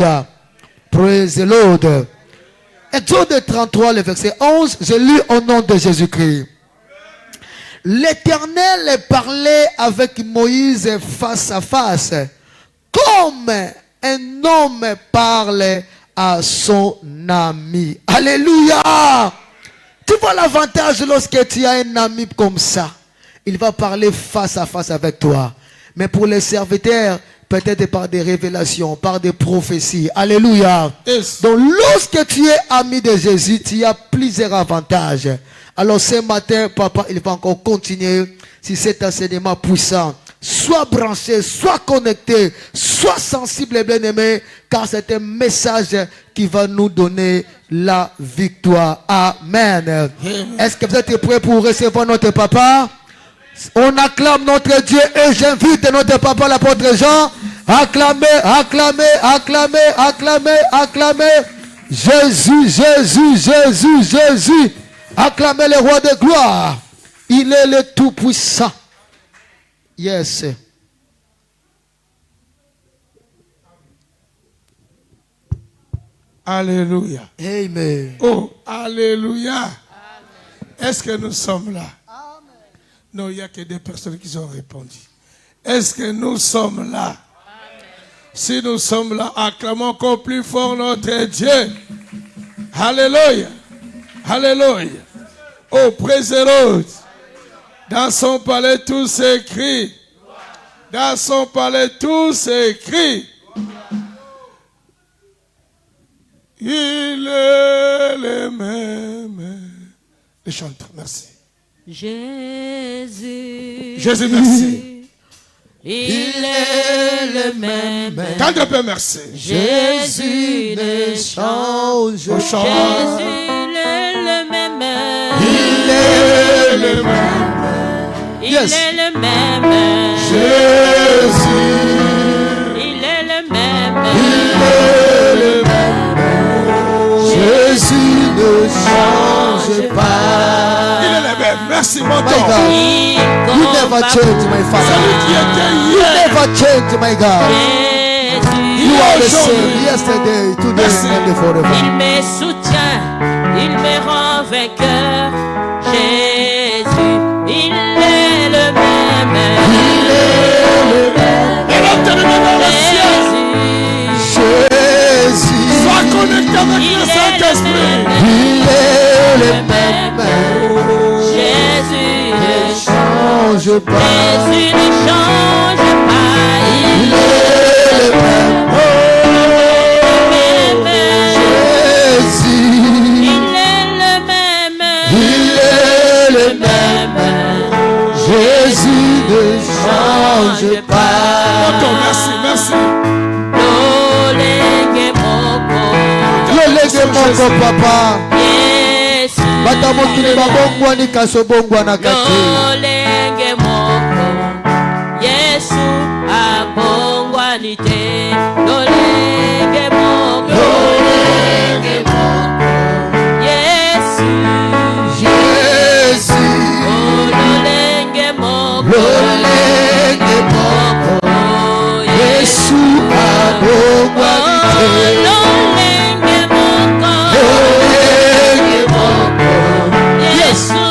Hallelujah. Praise the Lord. Exode 33, le verset 11, je lis au nom de Jésus-Christ. L'Éternel parlait avec Moïse face à face, comme un homme parle à son ami. Alléluia. Tu vois l'avantage lorsque tu as un ami comme ça. Il va parler face à face avec toi. Mais pour les serviteurs, peut-être par des révélations, par des prophéties. Alléluia. Yes. Donc lorsque tu es ami de Jésus, tu as plusieurs avantages. Alors ce matin, papa, il va encore continuer sur cet enseignement puissant. Sois branché, sois connecté, sois sensible, bien-aimé, car c'est un message qui va nous donner la victoire. Amen. Est-ce que vous êtes prêts pour recevoir notre papa? On acclame notre Dieu et j'invite notre papa, l'apôtre Jean, acclamer, acclamer, acclamer, acclamer, acclamer. Jésus, Jésus, Jésus, Jésus. Acclamez le roi de gloire. Il est le tout-puissant. Yes. Alléluia. Amen. Oh, alléluia. Est-ce que nous sommes là? Non, il n'y a que des personnes qui ont répondu. Est-ce que nous sommes là? Amen. Si nous sommes là, acclamons encore plus fort notre Dieu. Alléluia. Alléluia. Oh, praise the Lord. Dans son palais, tout s'écrit. Dans son palais, tout s'écrit. Il est le même. Les chanteurs, merci. Jésus. Jésus, merci. Il est le même. Quand un peu merci. Jésus ne change. Jésus est le même. Il est le même. Il est le même. Jésus. Il est le même. Il est le même. Jésus ne change pas. Il est le même. Merci, mon My temps. God. You never change, my Celui qui Father. était You hier. never change, my God. You are the same yesterday, today, and forever. Il me soutient, il me rend vainqueur. Jésus, il est le même. Il est le même. Et l'obtenir dans le ciel. Jésus. Sois connecté avec le Saint-Esprit. Il est le même. Jésus ne Change pas. Jésus ne change pas. Il est le même. Jésus. Il est le même. Il est le même. Jésus ne change pas. Tonton, merci, merci. Lolege moko papa. Yesu. Bata mokili babongwa ni kaso bongwa na kati. Lolenge moko. Yesu abongwa ni te. Lolenge moko. Lolenge moko. Yesu. Jésus. Oh, lolenge moko. Lolenge moko. Yesu abongwa ni te. Lolenge moko. Lolenge moko. Yesu.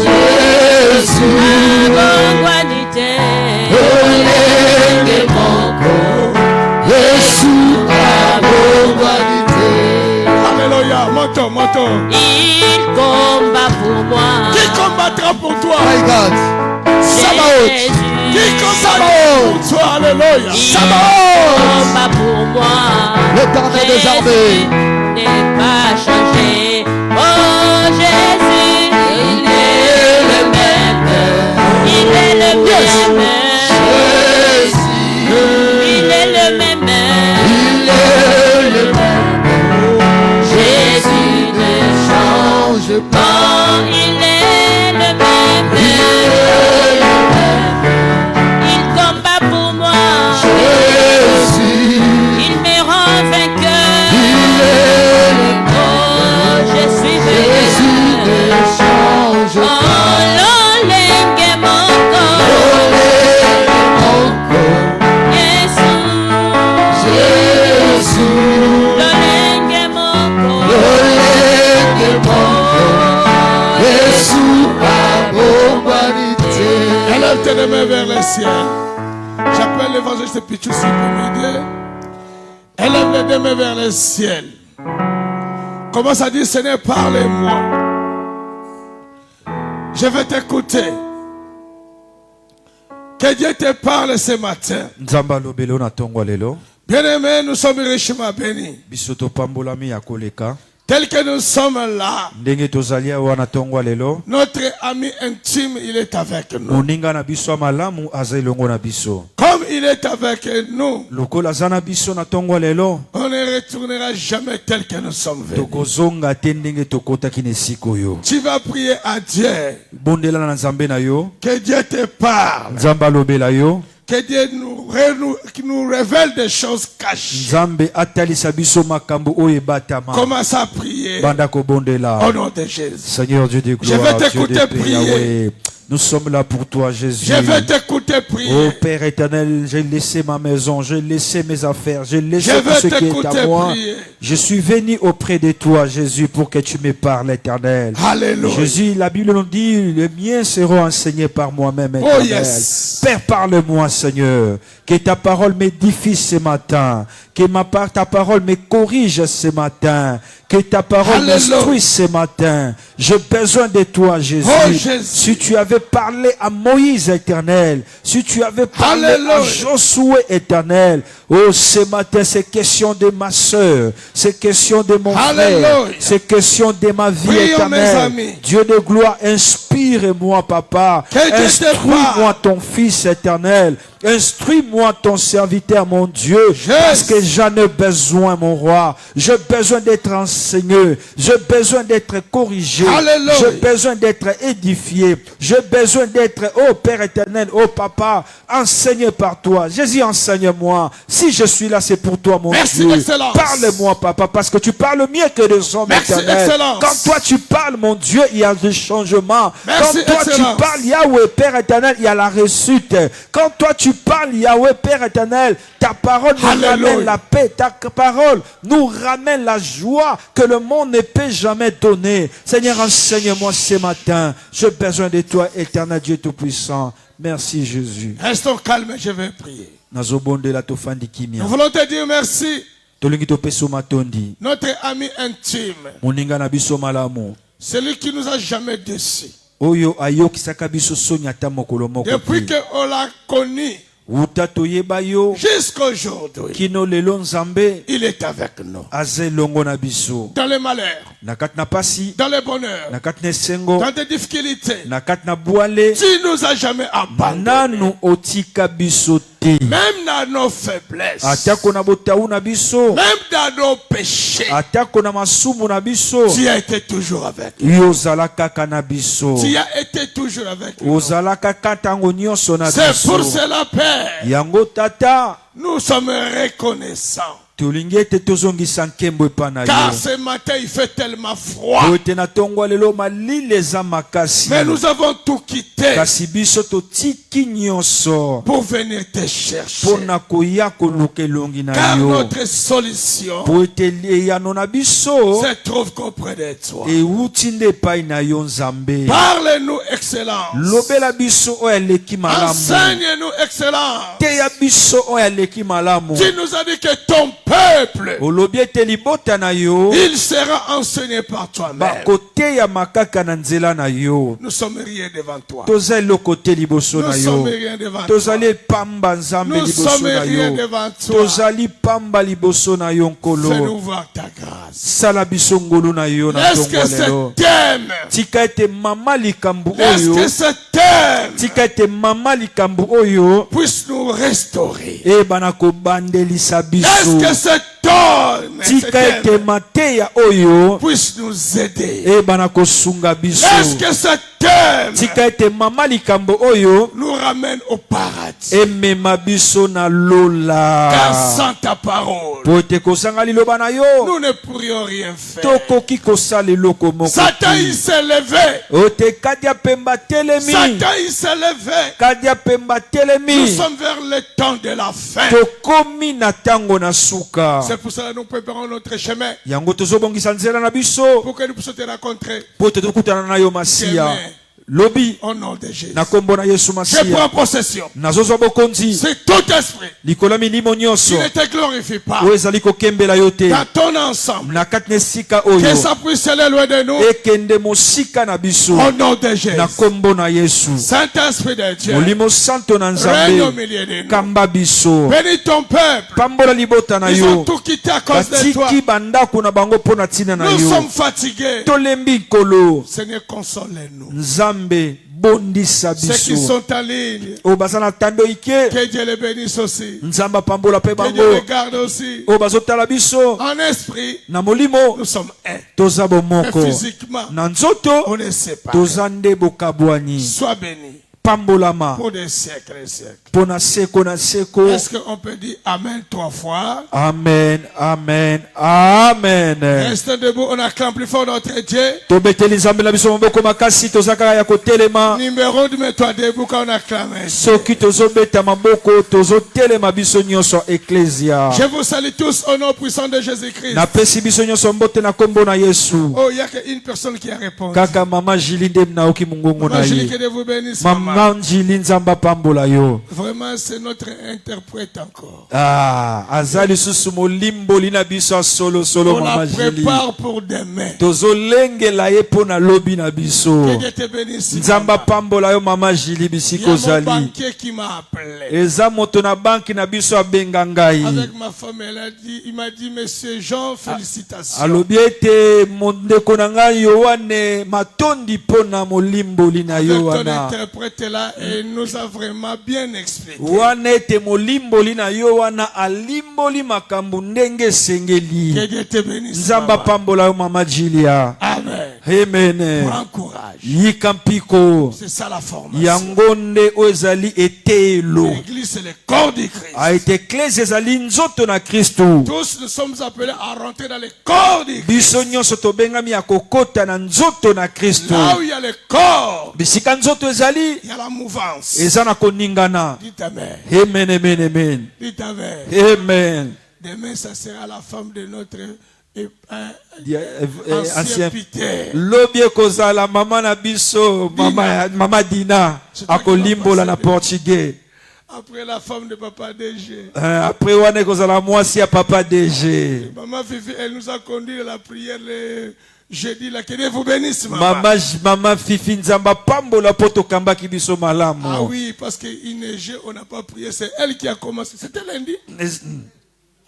Jésus. Abongwa ni te. Lolenge moko. Yesu abongwa ni te. Alléluia. Monton, monton. Il combat pour moi. Qui combattra pour toi? My God. Sabaoth. Qui combattra Sabaoth. pour toi? Alléluia. Il Sabaoth. combat pour moi. L'Éternel des armées. N'est pas changé. Oh Jésus, il est le même. Il est le même. Jésus. Il est le même. Il est le même. Jésus ne Change pas. Oh, il est le même. Il combat pour moi. Jésus. Il me rend vainqueur. Il est Lolenge moko. Lolenge moko. Yesu abombwanite. Élève tes mains vers le ciel. J'appelle l'évangéliste Pichou s'il peut m'aider. Élève les deux mains vers le ciel. Commence à dire, Seigneur, parlez-moi. Je vais t'écouter. Que Dieu te parle ce matin. Nzamba lobelo na tongo lelo. Bien-aimés, nous sommes richement bénis. Bisoto pambolami ya koleka. Tel que nous sommes là, Ndenge tozalia wana tongo lelo. notre ami intime, il est avec nous. Moninga na biso malamu azelongo na biso. Comme il est avec nous, Lokola zana biso na tongo lelo. on ne retournera jamais tel que nous sommes venus. Tokozonga te ndenge tokota kine sikoyo. Tu vas prier à Dieu. Bondela na nzambe na yo. Que Dieu te parle. Nzamba lobela yo. Que Dieu nous révèle des choses cachées. Nzambe atalisa biso makambo oyo batama. Commence à prier Banda ko bondela. au nom de Jésus. Seigneur Dieu de Je gloire, vais Dieu t'écouter de paix, prier. Yahweh. Nous sommes là pour toi, Jésus. Je vais t'écouter prier. Oh Père éternel, j'ai laissé ma maison, j'ai laissé mes affaires, j'ai laissé Je tout vais ce qui est t'écouter à moi. prier. Je suis venu auprès de toi, Jésus, pour que tu me parles, éternel. Alléluia. Jésus, la Bible nous dit, les miens seront enseignés par moi-même, Oh éternel. yes. Père, parle-moi, Seigneur. Que ta parole m'édifie ce matin. Que ta parole me corrige ce matin. Que ta parole Alléluia. m'instruise ce matin. J'ai besoin de toi, Jésus. Oh, Jésus. Si tu avais parlé à Moïse, éternel. Si tu avais parlé Alléluia. à Josué, éternel. Oh, ce matin, c'est question de ma soeur. C'est question de mon Alléluia. frère. C'est question de ma vie, Prions, mes éternelle. amis. Dieu de gloire, inspire-moi, papa. Que Dieu te Instruis-moi, ton fils éternel. Instruis-moi, ton serviteur, mon Dieu. Parce que j'en ai besoin, mon roi. J'ai besoin d'être enseigné. J'ai besoin d'être corrigé. Alléluia. J'ai besoin d'être édifié. J'ai besoin d'être, oh Père éternel, oh Papa, enseigné par toi. Jésus, enseigne-moi. Si je suis là, c'est pour toi, mon Merci, Dieu. Excellence. Parle-moi, Papa, parce que tu parles mieux que les hommes, Merci, éternel. Excellence. Quand toi tu parles, mon Dieu, il y a des changements. Merci, Quand toi Excellence. tu parles, Yahweh, Père éternel, il y a la réussite. Quand toi tu parles, Yahweh, Père éternel, ta parole nous Alléluia. ramène la paix. Ta parole nous ramène la joie que le monde ne peut jamais donner. Seigneur, enseigne-moi ce matin. J'ai besoin de toi, éternel Dieu Tout-Puissant. Merci, Jésus. Restons calmes, je vais prier. Nazobondela tofandi kimia. Nous voulons te dire merci, Tolingi topeso matondi. notre ami intime, Moninga na biso malamu. celui qui nous a jamais déçus. Oyo ayokisaka biso soni ata mokolo moko Depuis te. qu'on l'a connu Uta toyeba yo jusqu'à aujourd'hui, kino lelo nzambe il est avec nous. aze longo na biso. Dans les malheurs, Na kati na pasi, dans les bonheurs, na kati na esengo, dans des difficultés, na kati na bwale, tu nous as jamais abandonnés. nanu otika biso te. Même dans nos faiblesses, Atako na botaou na biso, même dans nos péchés, atako na masumu na biso, tu as été toujours avec nous. yo ozala kaka na biso. Tu as été toujours avec nous. Ozala kaka ntango nyonso na C'est pour biso. cela, Père, Yango tata, nous sommes reconnaissants. tolingi ete tozongisa nkembo epa na Car yo. ce matin, il fait tellement froid. Po ete na tongo lelo malili eza makasi. Mais nous avons tout quitté Kasi biso totiki nyonso pour venir te chercher. mpona koya koluka elongi na Car yo. notre solution Po ete eyano na biso se trouve qu'auprès de toi. ewuti nde epai na yo nzambe. Parle-nous, excellence. Lobela biso oyo aleki malamu. Enseigne-nous, excellence. Teya biso oyo aleki malamu. Tu nous as dit que ton peuple, Olobi ete libota na yo il sera enseigné par toi-même. bakoteya makaka na nzela na yo. Nous sommes rien devant toi. Tozali eloko te liboso Nous na sommes yo. rien devant toi. Tozali pamba nzambe Nous liboso sommes na rien yo. devant toi. Tozali pamba liboso na yo nkolo. Fais-nous voir ta grâce. Sala biso ngolu na yo na Est-ce tongo que ce lelo. thème, Tika ete mama likambu est-ce oyo. que ce thème Tika ete mama likambu oyo. puisse nous restaurer? Ebana kobandelisa Est-ce biso. que ce thème, Tika ete mateya oyo. puisse nous aider? Ebana kosunga biso. Est-ce que ce thème thème tika ete mama likambo oyo nous ramène au paradis. emema biso na lola Car sans ta parole, po ete kosanga liloba na yo nous ne pourrions rien faire. tokoki kosala eloko moko Satan, il s'est levé. ote kadia pemba telemi Satan, il s'est levé. kadia pemba Nous telemi sommes vers le temps de la fin. tokomi na ntango na suka C'est pour cela que nous préparons notre chemin yango tozobongisa nzela na biso pour que nous puissions te rencontrer po ete tokutana na yo masiya Amen. lobi au nom de Jésus. na kombo na yesu Je masiya prends possession. nazozwa bokonzi C'est tout esprit likolo ya milimo qui nyonso ne te glorifie pas oyo ezali kokembela yo te dans ton ensemble. na kati na esika Que oyo ça puisse aller loin de nous ekende mosika na biso au nom de Jésus. na kombo na yesu Saint-Esprit de Dieu, molimo santo na règne au nzambe milieu de nous. kamba biso Bénis ton peuple. pambola libota na Ils ont yo tout quitté à cause de toi. batiki bandako na bango mpo na ntina na Nous yo sommes fatigués. tolembi nkolo Seigneur, console-nous. nzambe bondisa Ceux qui biso sont en ligne, oyo baza na tando ike que Dieu les bénisse aussi. nzambe apambola mpe Que Dieu bango les garde aussi. oyo bazotala biso En esprit, na molimo nous sommes un. toza Mais bomoko physiquement, na nzoto on est séparés. toza nde bokabwani Sois béni pambolama pour des siècles et siècles. mpo na seko na seko Est-ce qu'on peut dire Amen 3 fois? amen amen amen Restons debout, on acclame plus fort notre Dieu. tobeteli nzambe na biso maboko makasi toza kaka ya kotelema Numéro 2, mets-toi debout quand on acclame. soki tozobeta maboko tozotelema biso nyonso eklesia Je vous salue tous au nom puissant de Jésus-Christ. napesi biso nyonso mbote na kombo na yesu Oh, il n'y a qu'une personne qui a répondu. kaka mama jili nde naoki mongongo na Maman, je dis ye que Dieu vous bénisse, maman. mama njili nzambe apambola yo Vraiment, c'est notre interprète encore. aza lisusu molimboli na biso ya solosolo On la mama jili prépare pour demain. tozolengela ye mpo na lobi na biso Que Dieu te bénisse. nzambe maman. apambola yo mama jili Il y bisika a mon ozali banquier qui m'a appelé. eza moto na banki na biso abenga ngai Avec ma femme, il m'a dit, Monsieur Jean, félicitations. alobi ete mondeko na ngai yoane matondi mpo na molimboli na Avec yo ton wana interprète là, et nous a vraiment bien expliqué. wana ete molimboli na yo wana alimboli makambo ndenge Que esengeli Dieu te bénisse. nzambe maman. apambola yo mama jilia Amen. amen Prends courage. yika mpiko C'est ça la formation. yango nde oyo ezali etelo L'église, c'est le corps du Christ. aite eklese ezali nzoto na kristu Tous nous sommes appelés à rentrer dans le corps du Christ. biso nyonso tobengami ya kokota na nzoto na kristu Là où il y a le corps, bisika nzoto ezali il y a la mouvance. eza na koningana Dites Amen. amen amen amen Dites Amen. amen Demain, ça sera la femme de notre ancien ancien Peter. lobi ekozala mama na biso mama dina akolimbola na portugais Après la femme de Papa DG. après wana ekozala mwasi ya papa dg Maman Fifi, elle nous a conduit à la prière le jeudi. Là, que Dieu vous bénisse, maman. mama fifi nzambe apambola mpo tokambaki biso Ah malamu oui, parce qu'il neigeait, on n'a pas prié. C'est elle qui a commencé. C'était lundi.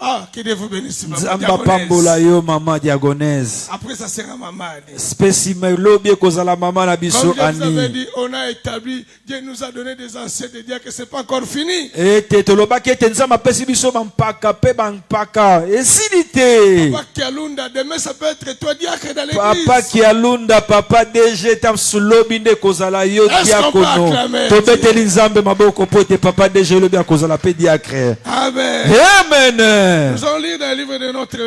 Ah, que Dieu vous bénisse, maman. nzambe Diagonesse. apambola yo mama diagonese Après, ça sera maman. Annie. spesime lobi ekozala mama na biso Comme je vous avais ani dit, on a établi, Dieu nous a donné des anciens de dire que c'est pas encore fini. ete tolobaki ete nzambe apesi biso bampaka mpe bampaka esili te Papa Kialunda, demain ça peut être toi diacre dans l'église. papa kialunda papa dg tamsu lobi nde ekozala yo Est-ce qu'on peut diakono acclamer tobeteli nzambe maboko mpo ete papa dg lobi akozala mpe diacre Amen. amen Nous allons lire dans le livre de notre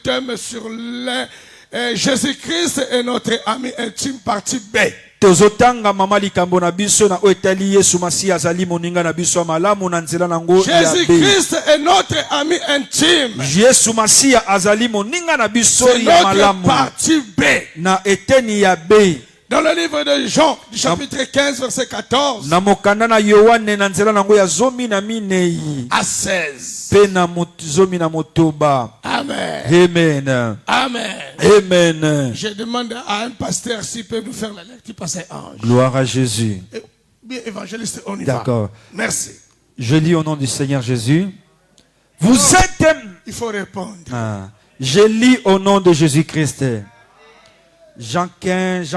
thème sur Jésus-Christ et notre ami intime, partie B. tozotanga mama likambo na biso na oyo etali yesu masiya azali moninga na biso ya malamu na nzela nango ya be Jésus-Christ est notre ami intime. yesu masiya azali moninga na biso C'est ya notre malamu partie B. na eteni ya be Dans le livre de Jean, du chapitre 15, verset 14 na mokanda na yohane na nzela nango ya zomi na minei à 16. mpe na zomi na motoba Amen. amen Amen. amen Je demande à un pasteur s'il peut nous faire la lecture par ses anges. gloire à Jésus. Bien, évangéliste, on y va. D'accord. Merci. Je lis au nom du Seigneur Jésus. Vous êtes Il faut répondre. je lis au nom de Jésus-Christ. Jean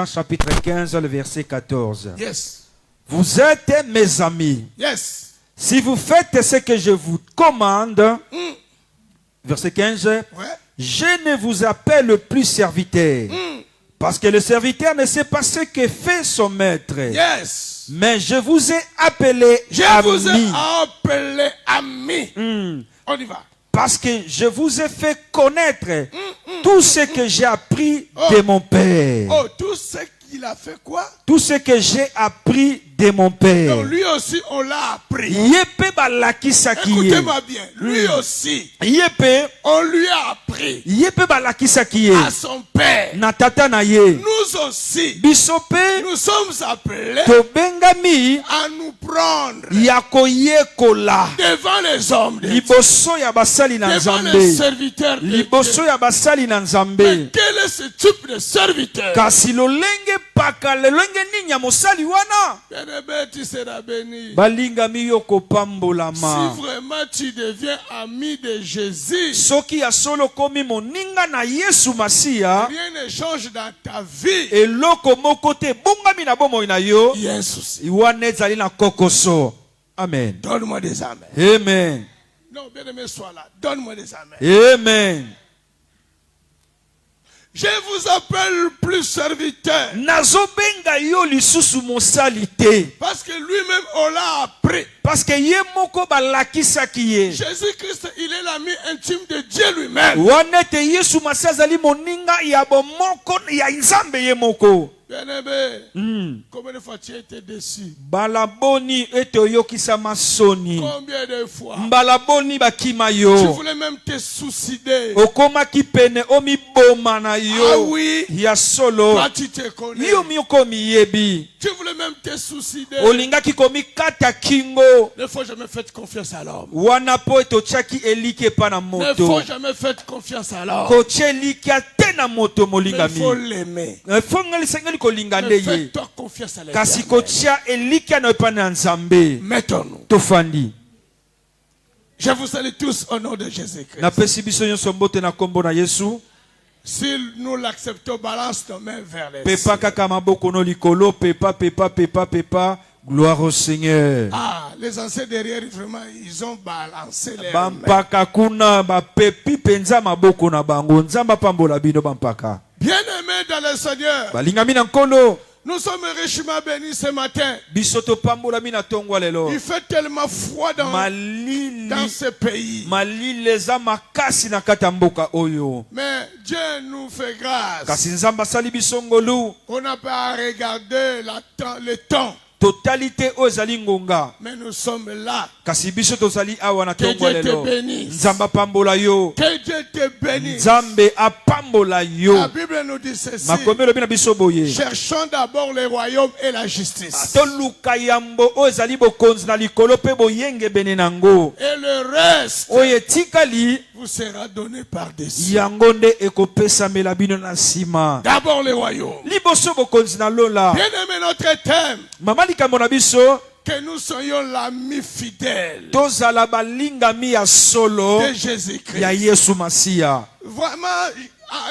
chapitre 15, le verset 14. Yes. Vous êtes mes amis. Yes. Si vous faites ce que je vous commande, verset 15, Ouais. je ne vous appelle plus serviteur, Parce que le serviteur ne sait pas ce que fait son maître. Yes. Mais je vous ai appelé Je ami. vous ai appelé ami. On y va. Parce que je vous ai fait connaître tout ce que j'ai appris de mon Père. Oh, tout ce qu'il a fait quoi? Tout ce que j'ai appris de mon Père. Donc lui aussi, on l'a appris. Yepe balakisa kiye. Écoutez-moi bien. Lui aussi, Yepe. on lui a appris Yepe balakisa kiye. à son père. Na tata na ye. Nous aussi, Bisope. nous sommes appelés To bengami. à nous prendre Yakoye kola. devant les hommes de Dieu, Liboso ya basali na devant nzambe. les serviteurs de Liboso Dieu. ya basali na Mais nzambe. quel est ce type de serviteur? Kasi lolenge paka lolenge ninya mosali wana. Bien-aimé, tu seras béni. Balinga miyo Si kopambolama. vraiment tu deviens ami de Jésus, Soki ya solo komi moninga na Yesu Masiya. rien ne change dans ta vie. Eloko moko te bongami na bomoi na yo. Il y a un souci. Iwana ezali na kokoso. Amen. Donne-moi des amens. Amen. Non, bien-aimé, sois là. Donne-moi des amens. Amen. Je vous appelle plus serviteur. Nazobenga yo lisusu mosali te. Parce que lui-même, on l'a appris. Parce que ye moko balakisaki ye. Jésus-Christ, il est l'ami intime de Dieu lui-même. Wana te Yesu Masiya azali moninga ya bomoko ya nzambe ye moko. Bien-aimé, combien de fois tu as été déçu? Balaboni ete oyokisama soni. Combien de fois? Balaboni bakima Tu yo. voulais même te suicider. Okomaki pene omiboma na Ah yo. oui, Ya solo. toi tu te connais. Yo miokomi yebi. Tu voulais même te suicider. Olingaki komi kata kingo. Ne faut jamais faire confiance à l'homme. Wana po etochaki elike pa na Ne moto. faut jamais faire confiance à l'homme. Koche elike te na moto Mais il faut molingami. l'aimer. Fongali sengeli kolinga Mais nde ye. fais-toi confiance à Kasi l'Éternel. kotia elike na pa na nzambe. Mettons-nous. Tofandi. Je vous salue tous au nom de Jésus-Christ. Napesi biso nyonso mbote na kombo na Yesu. Si nous l'acceptons, balance nos mains vers les Pepa cieux. kaka maboko no likolo. Pepa, pepa, pepa, pepa. Gloire au Seigneur. Ah, les anciens derrière, vraiment, ils ont balancé les mains. Bampaka kuna bapepi penza maboko na bango. Nzamba pambola bino bampaka. Bien-aimés dans le Seigneur, Balingami na nkolo. nous sommes richement bénis ce matin. Bisoto pambola mina tongwa lelo. Il fait tellement froid dans ce pays. Malili eza makasi na kati ya mboka oyo. Mais Dieu nous fait grâce. Kasi nzamba sali biso ngolu. On n'a pas à regarder le temps. Totalité oyo ezali ngonga. Mais nous sommes là. Kasi biso tozali awa na Que tongwa Dieu te lelo. bénisse. Nzamba pambola yo. Que Dieu te bénisse. Nzambe apambola yo. La Bible nous dit ceci. Makomelo bina biso boye. Cherchons d'abord le royaume et la justice. Toluka yambo oyo ezali bokonzi na likolo pe boyenge bene nango. Et le reste Oyo etikali vous sera donné par-dessus. yango nde ekopesamela bino na nsima. D'abord le royaume. Liboso bokonzi na lola. Bien-aimé, notre thème, Mama likambo na biso. que nous soyons l'ami fidèle Tozala balingami ya solo de ya Jésus-Christ. Yesu Masiya. Vraiment,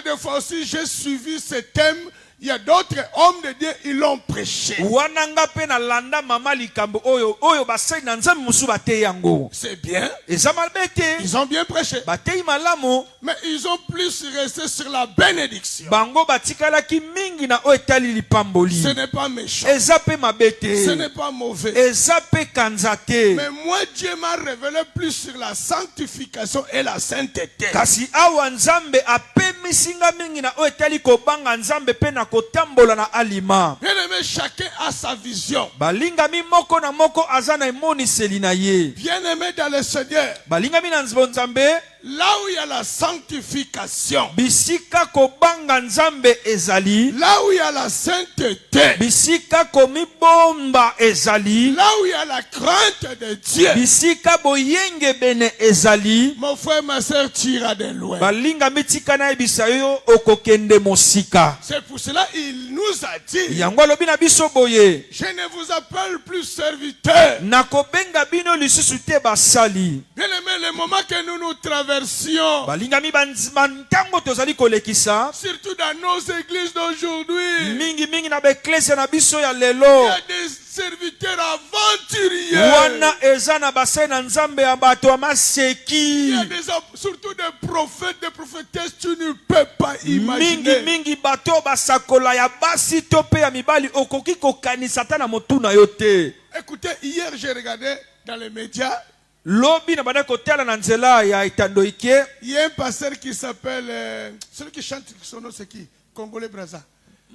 des fois aussi, j'ai suivi ce thème. Il y a d'autres hommes de Dieu, ils l'ont prêché. Wananga pe na landa mama likambo oyo basai na nzambe musu batei yango. C'est bien. Eza mabe te. Ils ont bien prêché. Batei malamu. Mais ils ont plus resté sur la bénédiction. Bango batikalaki mingi na oyo etali lipamboli. Ce n'est pas méchant. Eza pe mabe te. Ce n'est pas mauvais. Eza pe kanza te. Mais moi, Dieu m'a révélé plus sur la sanctification et la sainteté. Kasi awa nzambe apemisinga mingi na oyo etali kobanga nzambe pe na kotambola na alima. Bien-aimé, chacun a sa vision. Balingami moko na moko aza na emoniseli na ye. Bien-aimé dans le Seigneur, Balingami na nzambe. là où il y a la sanctification, Bisika kobanga nzambe ezali. là où il y a la sainteté, Bisika komibomba ezali. là où il y a la crainte de Dieu, Bisika boyenge bene ezali. mon frère, ma soeur, tu iras de loin. Balinga mitika na ebisa yo okokende mosika. C'est pour cela qu'il nous a dit, Yango alobi na biso boye. je ne vous appelle plus serviteur. Nakobenga bino lisusu te basali. Bien-aimé, le moment que nous nous traversions, Balingami bantango tozali kolekisa. surtout dans nos églises d'aujourd'hui, Mingi na beklese na biso ya il y lelo. a des serviteurs aventuriers. wana eza na basali na nzambe ya bato ya maseki. Il y a surtout des prophètes, des prophétesses, tu ne peux pas imaginer. mingi bato basakola ya basi to pe ya mibali okoki kokanisa ta na motuna yo te. Écoutez, hier j'ai regardé dans les médias. Lobi na bana kotala na nzela ya itando ike. Il y a un pasteur qui s'appelle celui qui chante son nom c'est qui? Congolais Brazza.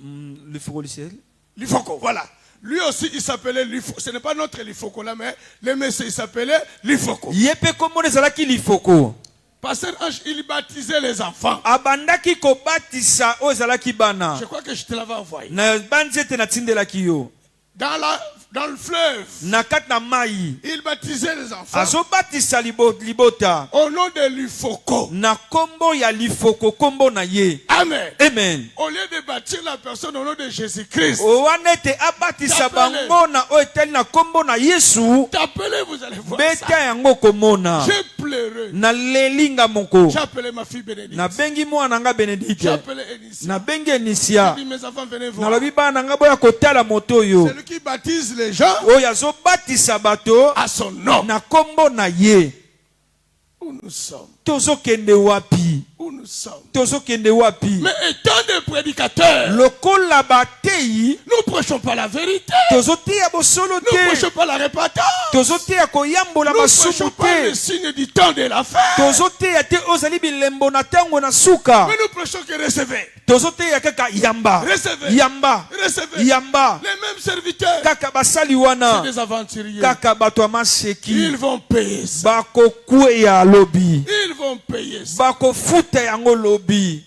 Le Foko Lifoko, voilà. Lui aussi il s'appelait Lifoko. Ce n'est pas notre Lifoko là, mais le monsieur il s'appelait Lifoko. Yepe komo ezalaki Lifoko. Pasteur Ange, il baptisait les enfants. Abandaki ko batisa o ezalaki bana. Je crois que je te l'avais envoyé. Na banzete na tindelaki yo. Dans le fleuve, Nakat na mai. il baptisait les enfants Azo batisa libota. au nom de Lifoko. Na kombo ya Lifoko kombo na ye. Amen. Amen. Au lieu de bâtir la personne au nom de Jésus-Christ, Owanete abatisa bango na o eteli na kombo na Yesu. t'appelez, vous allez voir Beta ça. yango komona. J'ai pleuré. Na lelinga moko. J'ai appelé ma fille Bénédicte. Na bengi mwana nga Benedicte. J'ai appelé Enicia. Na bengi J'ai Enisia. dit, mes enfants, venez Na voir. lobi bana nga boya kotala moto yo. Celui qui baptise les gens Oyo azobatisa bato à son nom. na kombo na ye. Où nous sommes. Tozokende wapi? Où nous sommes. Tozokende wapi? Mais étant des prédicateurs, Lokola batei nous ne prêchons pas la vérité. tozoteya bosolo Nous ne te. prêchons pas la repentance. Tozoteya koyambola Nous ne masumu prêchons pas le te. signe du temps de la fin. Tozoteya te ozali bilembo na tango na suka. Mais nous prêchons que recevez. Tozoteya kaka yamba. Recevez. Yamba. Recevez. Yamba. Les mêmes serviteurs. Kaka basali C'est wana. des aventuriers. Kaka bato ya maseki. Ils vont payer ça. Bakokweya lobi. Ils vont payer ça. Bakofuta yango lobi.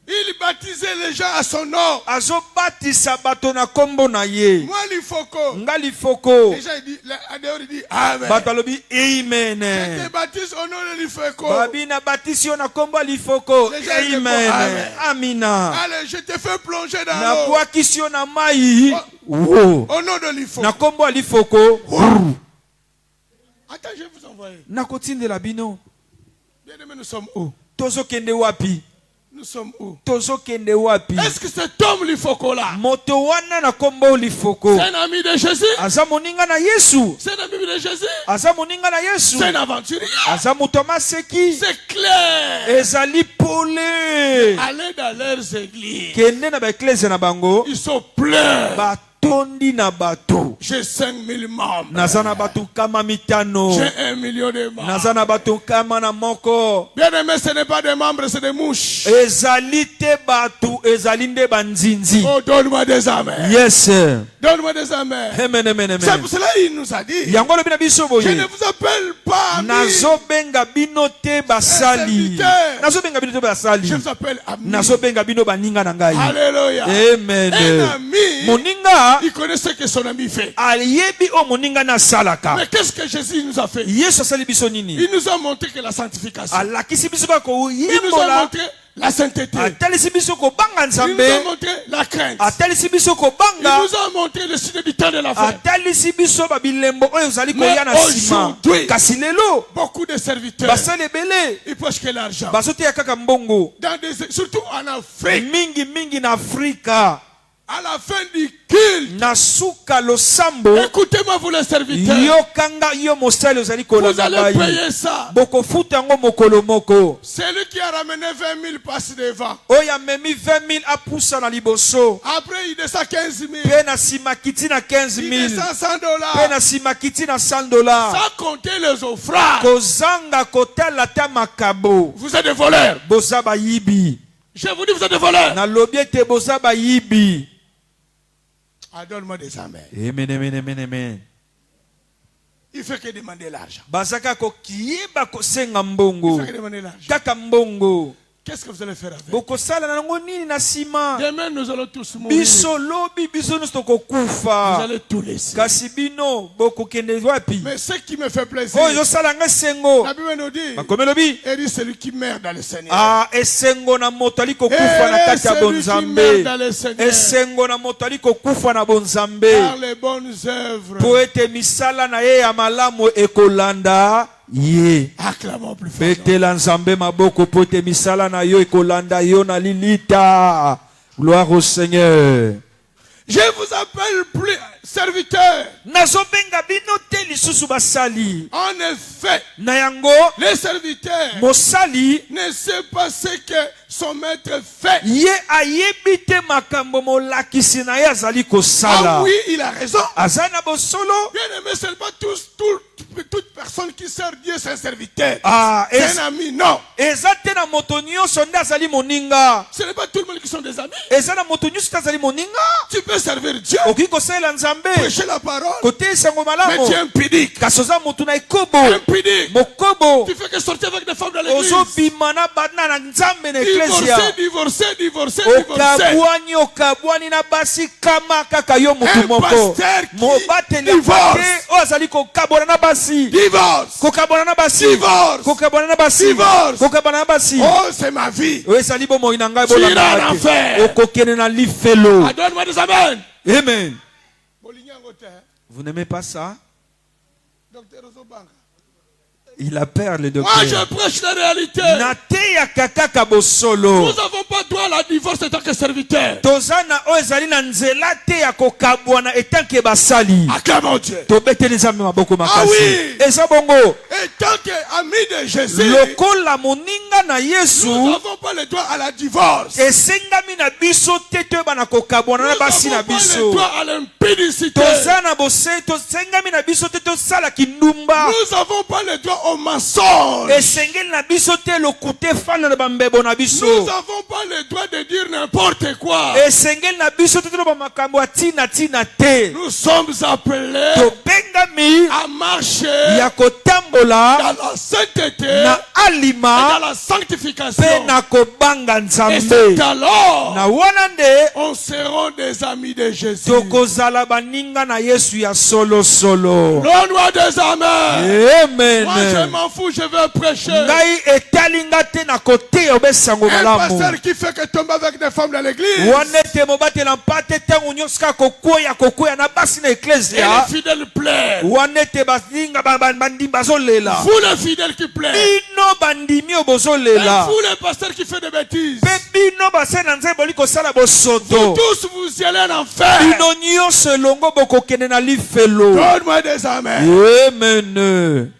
Il baptisait les gens à son nom. Azobatisa bato na kombo na ye. Moi, l'Ifoko. Nga Lifoko. Déjà, il dit, à dehors, il dit Amen. Bato alobi Je amen. te baptise au nom de l'Ifoko. Babi na batisi yo na kombo ya Lifoko. Les gens disent Amen. Amen. Amina. Allez, je te fais plonger dans Na l'eau. bwakisi yo na mai. Wo. Au nom de l'Ifoko. Na kombo ya Lifoko. Attends, je vais vous envoyer. Na kotindela bino. Bien aimé, nous sommes où? Tozokende wapi? Nous sommes où? Tozokende wapi? Est-ce que cet homme l'Ifoko là, Moto wana na kombo Lifoko. c'est un ami de Jésus? Aza moninga na Yesu. C'est un ami de Jésus? Aza moninga na Yesu. C'est un aventurier? Aza moto maseki. C'est clair. Ezali pole. Allez dans leurs églises. Kende na ba eklese na bango. Ils sont pleins. Batondi na bato. J'ai 5000 membres. Naza na bato kama mitano. J'ai 1 million de membres. Naza na bato kama na moko. Bien aimé, ce n'est pas des membres, c'est des mouches. Ezali te bato. Ezali nde banzinzi. Oh, donne-moi des amens. Yes. Donne-moi des amens. Amen, amen, C'est amen. pour cela qu'il nous a dit, Yango lobi na biso je boye. ne vous appelle pas ami. Nazo benga bino te basali. serviteur. Nazo benga bino te basali. Je vous appelle ami. Nazo benga bino baninga na ngai. Alléluia. Amen. Un ami, Moninga il connaît ce que son ami fait. aliyebi o moninga na salaka. Mais qu'est-ce que Jésus nous a fait? Yesu asali biso nini? Il nous a montré que la sanctification. Alakisi biso ka Il nous a koyembola. montré la sainteté. Atalisi biso kobanga Il nous a Nzambe. montré la crainte. Atalisi biso Il kobanga. nous a montré le signe du temps de la fin. Atalisi biso babilembo oyo ozali koya na Mais sima. aujourd'hui, Kasi lelo beaucoup de serviteurs, basali ebele ils pochent que l'argent. bazoteya kaka mbongo. Surtout en Afrique, Mingi na Afrika. à la fin du culte. Na suka losambo. Écoutez-moi, vous les serviteurs. Yo kanga yo mosali ozali Vous kolanda allez bai. payer ça. Bokofuta yango mokolo moko. Celui qui a ramené 20 000 passe devant. Oyo amemi 20 000 apusa na liboso. Après, il descend 15 000. Pe na sima kiti na 15 Il 000. descend 100 Pe $. na sima kiti na 100 $. Sans compter les offrandes. Kozanga kotala ta makabo. Vous êtes des voleurs. Boza bayibi. Je vous dis, vous êtes des voleurs. Na lobi ete boza bayibi. Ah, donne-moi des amens. Amen, amen, amen, amen. Il fait que demander l'argent. Bazaka kokieba kosenga Il mbongo. fait que demander l'argent. Kaka mbongo. Qu'est-ce que vous allez faire avec? Bokosala na nango nini na sima. Demain, nous allons tous mourir. Biso lobi biso nusu Vous tokokufa. allez tout laisser. Kasi bino bokokende wapi? Mais ce qui me fait plaisir, Oyo ezosala nga esengo. la Bible nous dit, Makomelo bi. elle dit celui qui meurt dans le Seigneur. Ah, esengo na moto ali kokufa na kati ya celui qui meurt bonzambe. dans le Seigneur. Esengo na moto ali kokufa na bonzambe. Par les bonnes œuvres. Po ete misala na ye ya malamu ekolanda ye. Acclamons plus fort. Betela nzambe maboko po ete misala na yo ekolanda yo na lilita. Gloire au Seigneur. Je vous appelle plus. serviteurs. nazobenga bino te lisusu basali. En effet, Na yango les serviteurs mosali ne sait pas ce que son maître fait. ye ayebi te makambo molakisi na ye azali kosala. Ah oui, il a raison. aza na bosolo. Bien aimé, ce n'est pas toute personne qui sert Dieu, c'est un serviteur. Ah, C'est un ami, non. eza te na moto nyonso nde azali moninga. Ce n'est pas tout le monde qui sont des amis. eza na moto nyonso te azali moninga. Tu peux servir Dieu, okoki kosalela nzambe prêcher la parole, koteya sango mais malamu tu es impudique. kasi oza motu na ekobo Impudique. mokobo. Tu fais que sortir avec des femmes dans l'église. ozobima na bana na nzambe na eklesia. Divorcé. okabwani na basi kama kaka yo mutu Un moko. pasteur qui mobateli divorce. apate oyo azali kokabwana na basi. Divorce. kokabwana na basi. Divorce. kokabwana na basi. Divorce. kokabwana na basi. Oh, c'est ma vie. oyo ezali bomoi na ngai Tu iras en bolanda te. enfer. okokende na lifelo. Donne-moi des amen. Amen. Vous n'aimez pas ça? Docteur Ozobanga. Il a peur le Moi, docteur. je prêche la réalité. Nateya kakaka bosolo. Nous n'avons pas droit à la divorce en tant que serviteur. Tozana oyo ezali na nzela te ya kokabwana etanke basali. Acclamons Dieu. tobeteli nzambe maboko makasi. Ah oui. eza bongo. Et tant qu'amis de Jésus, lokola moninga na Yesu nous n'avons pas le droit à la divorce. esengami na biso te toyebana kokabwana Nous na basi na n'avons pas le biso. droit à l'impudicité. toza na bose tosengami na biso te tosala kindumba. Nous n'avons pas le droit au mensonge. esengeli na biso te lokute fana na bambebo na biso. Nous n'avons pas le droit de dire n'importe quoi. esengeli na biso te toloba makambo ya tina te. Nous sommes appelés tobengami à marcher ya kotambola dans la sainteté na et alima dans la sanctification. mpe na kobanga Et c'est nzambe. alors na wana nde on sera des amis de Jésus. tokozala baninga na Yesu ya solosolo. Donne-moi des amen. Moi je Amen. m'en fous, je vais prêcher. ngai etalinga te na koteya obesango Un malamu. pasteur qui fait que tomber avec des femmes dans l'église. wana ete mobatela mpate ntango nyonso kaka kokwea na basi na Et eklesia. les fidèles pleurent. wana ete baninga bandimi bazolela. Vous les fidèles qui pleurent. bino bandimi oyo Et bozolela. vous les pasteurs qui font des bêtises. mpe bino basali na nzambe boli kosala bosoto. Tous vous y allez en enfer. bino nyonso elongo bokokende na lifelo. Donne-moi des amen. Amen.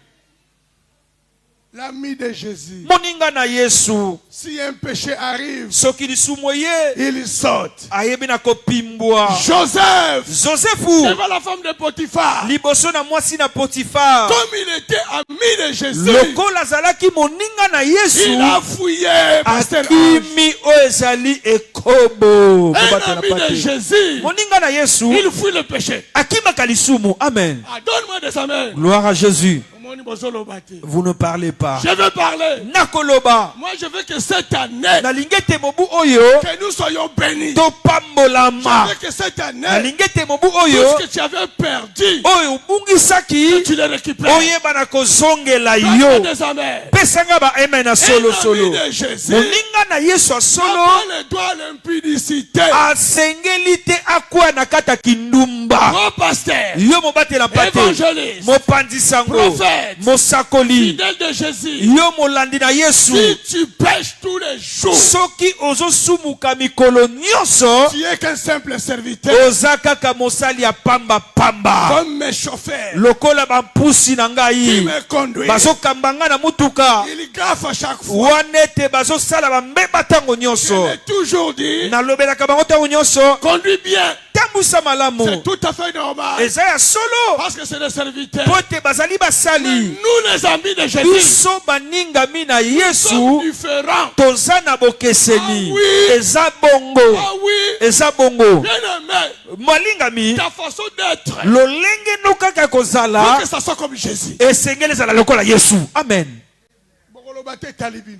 L'ami de Jésus. moninga na Yesu Si un péché arrive, soki lisumu ye il saute. ayebi na kopimbwa. Joseph, Josefu devant la femme de Potiphar, liboso na mwasi na Potifar, comme il était ami de Jésus, lokola azalaki moninga na il Yesu, a fouillé pasteur Ange. akimi oyo ezali ekobo. Un Kobatela ami de pate. Jésus, moninga na Yesu il fouille le péché. akimaka lisumu. Amen. Ah, donne-moi des amen. Gloire à Jésus. Je Vous ne parlez pas. veux parler. nakoloba Moi, je veux que cette année, nalingi ete mobu oyo que nous soyons bénis. topambolama. Je veux que cette année, nalingi ete mobu tout oyo ce que tu avais perdu, oyo obungisaki tu le récupères. oyeba kozongela Donne-moi yo. des amen. pesanga ba amen na Un solo solo. ami de Jésus moninga na Yesu n'a solo pas le droit à l'impudicité. asengeli te akwea na kata kindumba. Grand pasteur, yo mobatela pate évangéliste, mopanzi sango prophète, mosakoli fidèle de Jésus, yo molandi na Yesu. si tu pêches tous les jours, soki ozosumuka mikolo nyonso tu es qu'un simple serviteur, oza kaka mosali ya pamba comme mes chauffeurs lokola bampusi na qui ngai me conduisent. bazokamba nga na mutuka Il gaffe à chaque fois. wana ete bazosala bambeba ntango Je nyonso. l'ai toujours dit, nalobelaka bango ntango nyonso conduis bien. tambusa malamu. C'est tout à fait normal. eza ya solo Parce que c'est des serviteurs. po ete bazali basali. Nous, les amis de Jésus, biso baningami na sommes Yesu différents. toza na bokeseni. Ah oui. eza bongo. Ah oui, eza bongo. bien aimé, malingami ta façon d'être, lolenge no kaka faut kozala que ça soit comme Jésus. esengeli ezala lokola Yesu. Amen.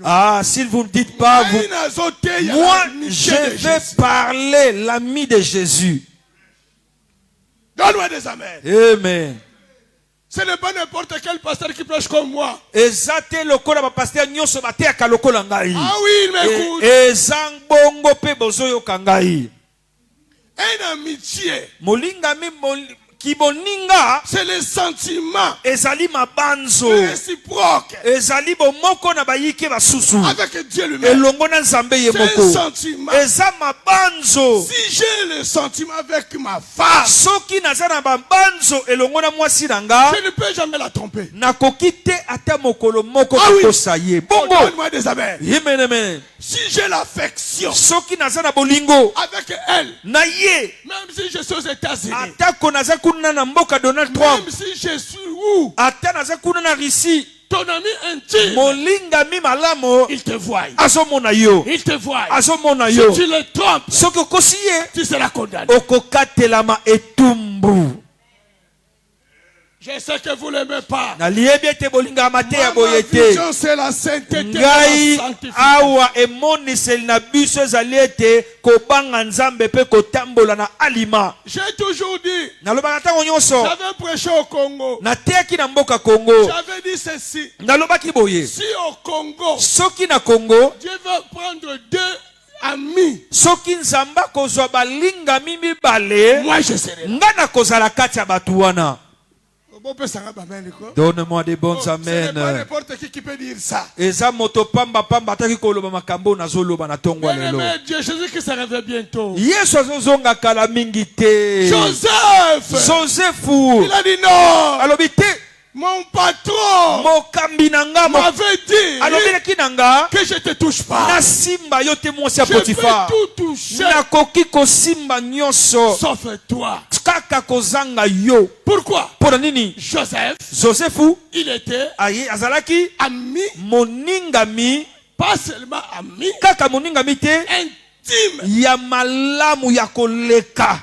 Ah, s'il vous ne dites pas, moi je vais parler l'ami de Jésus. Donne-moi des amen. Amen. Ce n'est pas n'importe quel pasteur qui prêche comme moi. Ezate lokola ba pasteur nyonso bateaka lokola ngai. Ah oui, il m'écoute. Ezang bongo pe bozoyoka ngai. Un amitié molingami kiboninga c'est les sentiments ezali mabanzo réciproques ezali bomoko na bayike basusu avec Dieu lui-même. elongo na nzambe ye C'est un moko sentiment. eza mabanzo Si j'ai le sentiment avec ma femme, soki naza na mabanzo elongo na mwasi na nga je ne peux jamais la tromper. nakoki te ata mokolo moko Ah oui. kokosa ye Oh, bongo donne-moi des amen. yemeneme Si j'ai l'affection soki naza na bolingo avec elle, na ye même si je suis aux États-Unis, atako naza kuna na mboka Donald Trump même si je suis où, ata naza kuna na Russie ton ami intime, molingami malamo il te voit. azomona yo Il te voit. azomona Si yo tu le trompes, soki okosi ye tu seras condamné. okokatelama etumbu Je sais que vous ne l'aimez pas. naliyebi ete bolingama te ya Ma boye te vision, c'est la sainteté et ngai la sanctification. awa emoniseli na biso ezali ete kobanga nzambe mpe kotambola na alima J'ai toujours dit, nalobaka ntango nyonso j'avais prêché au Congo. nateyaki na mboka Congo J'avais dit ceci. nalobaki boye Si au Congo, soki na Congo Dieu veut prendre deux amis, soki nzambe akozwa balingami mibale moi je serai là. nga nakozala kati ya bato wana Bon, peut ça va, amen, quoi. donne-moi des bons Ce n'est pas amen n'importe qui peut dire ça. eza moto pamba pamba ataki koloba makambo nazoloba na tongo Bien lelo aimé, Dieu Jésus qui s'arrive bientôt. yesu azozonga kala mingi te Joseph, josefu il a dit non. alobi te Mon patron mokambi na nga m'avait dit alobelaki na nga que je ne te touche pas. nasimba yo te mwasi ya Je peux potifa tout toucher, nakoki kosimba nyonso sauf toi. kaka kozanga yo Pourquoi? mpo na nini Joseph, josefu il était azalaki ami, moningami pas seulement ami, kaka moningami te intime. ya malamu ya koleka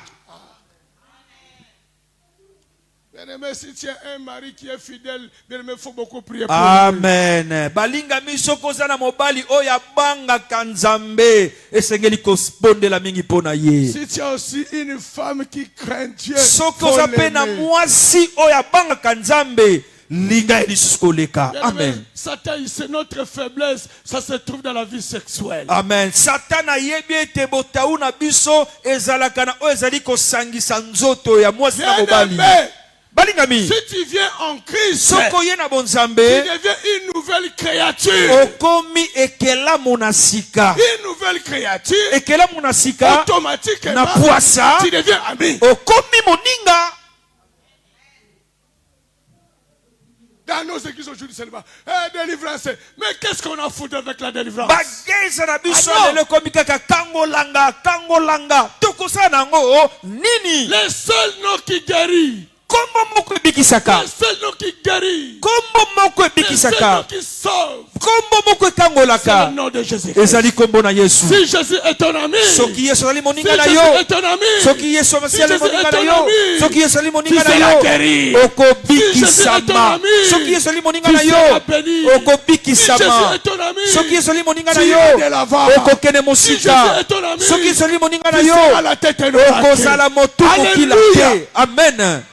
Bien-aimé, si tu as un mari qui est fidèle, bien-aimé, il faut beaucoup prier pour lui. amen balingami soki oza na mobali oyo abangaka nzambe esengeli kobondela mingi mpo na ye Si tu as aussi une femme qui craint Dieu, soki faut oza mpe na l'aimer. mwasi oyo abangaka nzambe linga ye lisusu koleka Bien-aimé, amen Satan, c'est notre faiblesse, ça se trouve dans la vie sexuelle. amen satan ayebi ete botau na biso ezalaka na oyo ezali kosangisa nzoto ya mwasi na mobali Bien-aimé, balingami si tu viens en Christ, soki oye na tu bonzambe deviens une nouvelle créature. okomi ekelamu na sika Une nouvelle créature, ekelamu na sika automatiquement, na pwasa tu deviens ami. okomi moninga Dans nos églises aujourd'hui seulement, délivrance. Mais qu'est-ce qu'on a foutu avec la délivrance? bageza na biso Ah non. lelo ekomi kaka kangolanga tokosala nango nini Les seuls noms qui guérissent, kombo moko ebikisaka les seuls noms qui guérissent, kombo moko les seuls noms ebikisaka qui sauvent, kombo moko c'est ekangolaka le nom de Jésus. ezali kombo na yesu Si Jésus est ton ami, soki yesu azali si moninga na Jésus yo est ton ami, soki yesu si azali Jésus moninga est na ton yo ami, soki yesu azali tu moninga na seras yo guéri. okobikisama Si Jésus est ton ami, soki yesu azali moninga tu na yo seras béni. Si okobikisama Jésus est ton ami, soki yesu azali moninga na tu yo iras de l'avant. okokende Si Jésus mosika est ton ami, soki yesu azali moninga na tu yo seras la tête et non la okozala queue. motu mokila Alléluia. te amen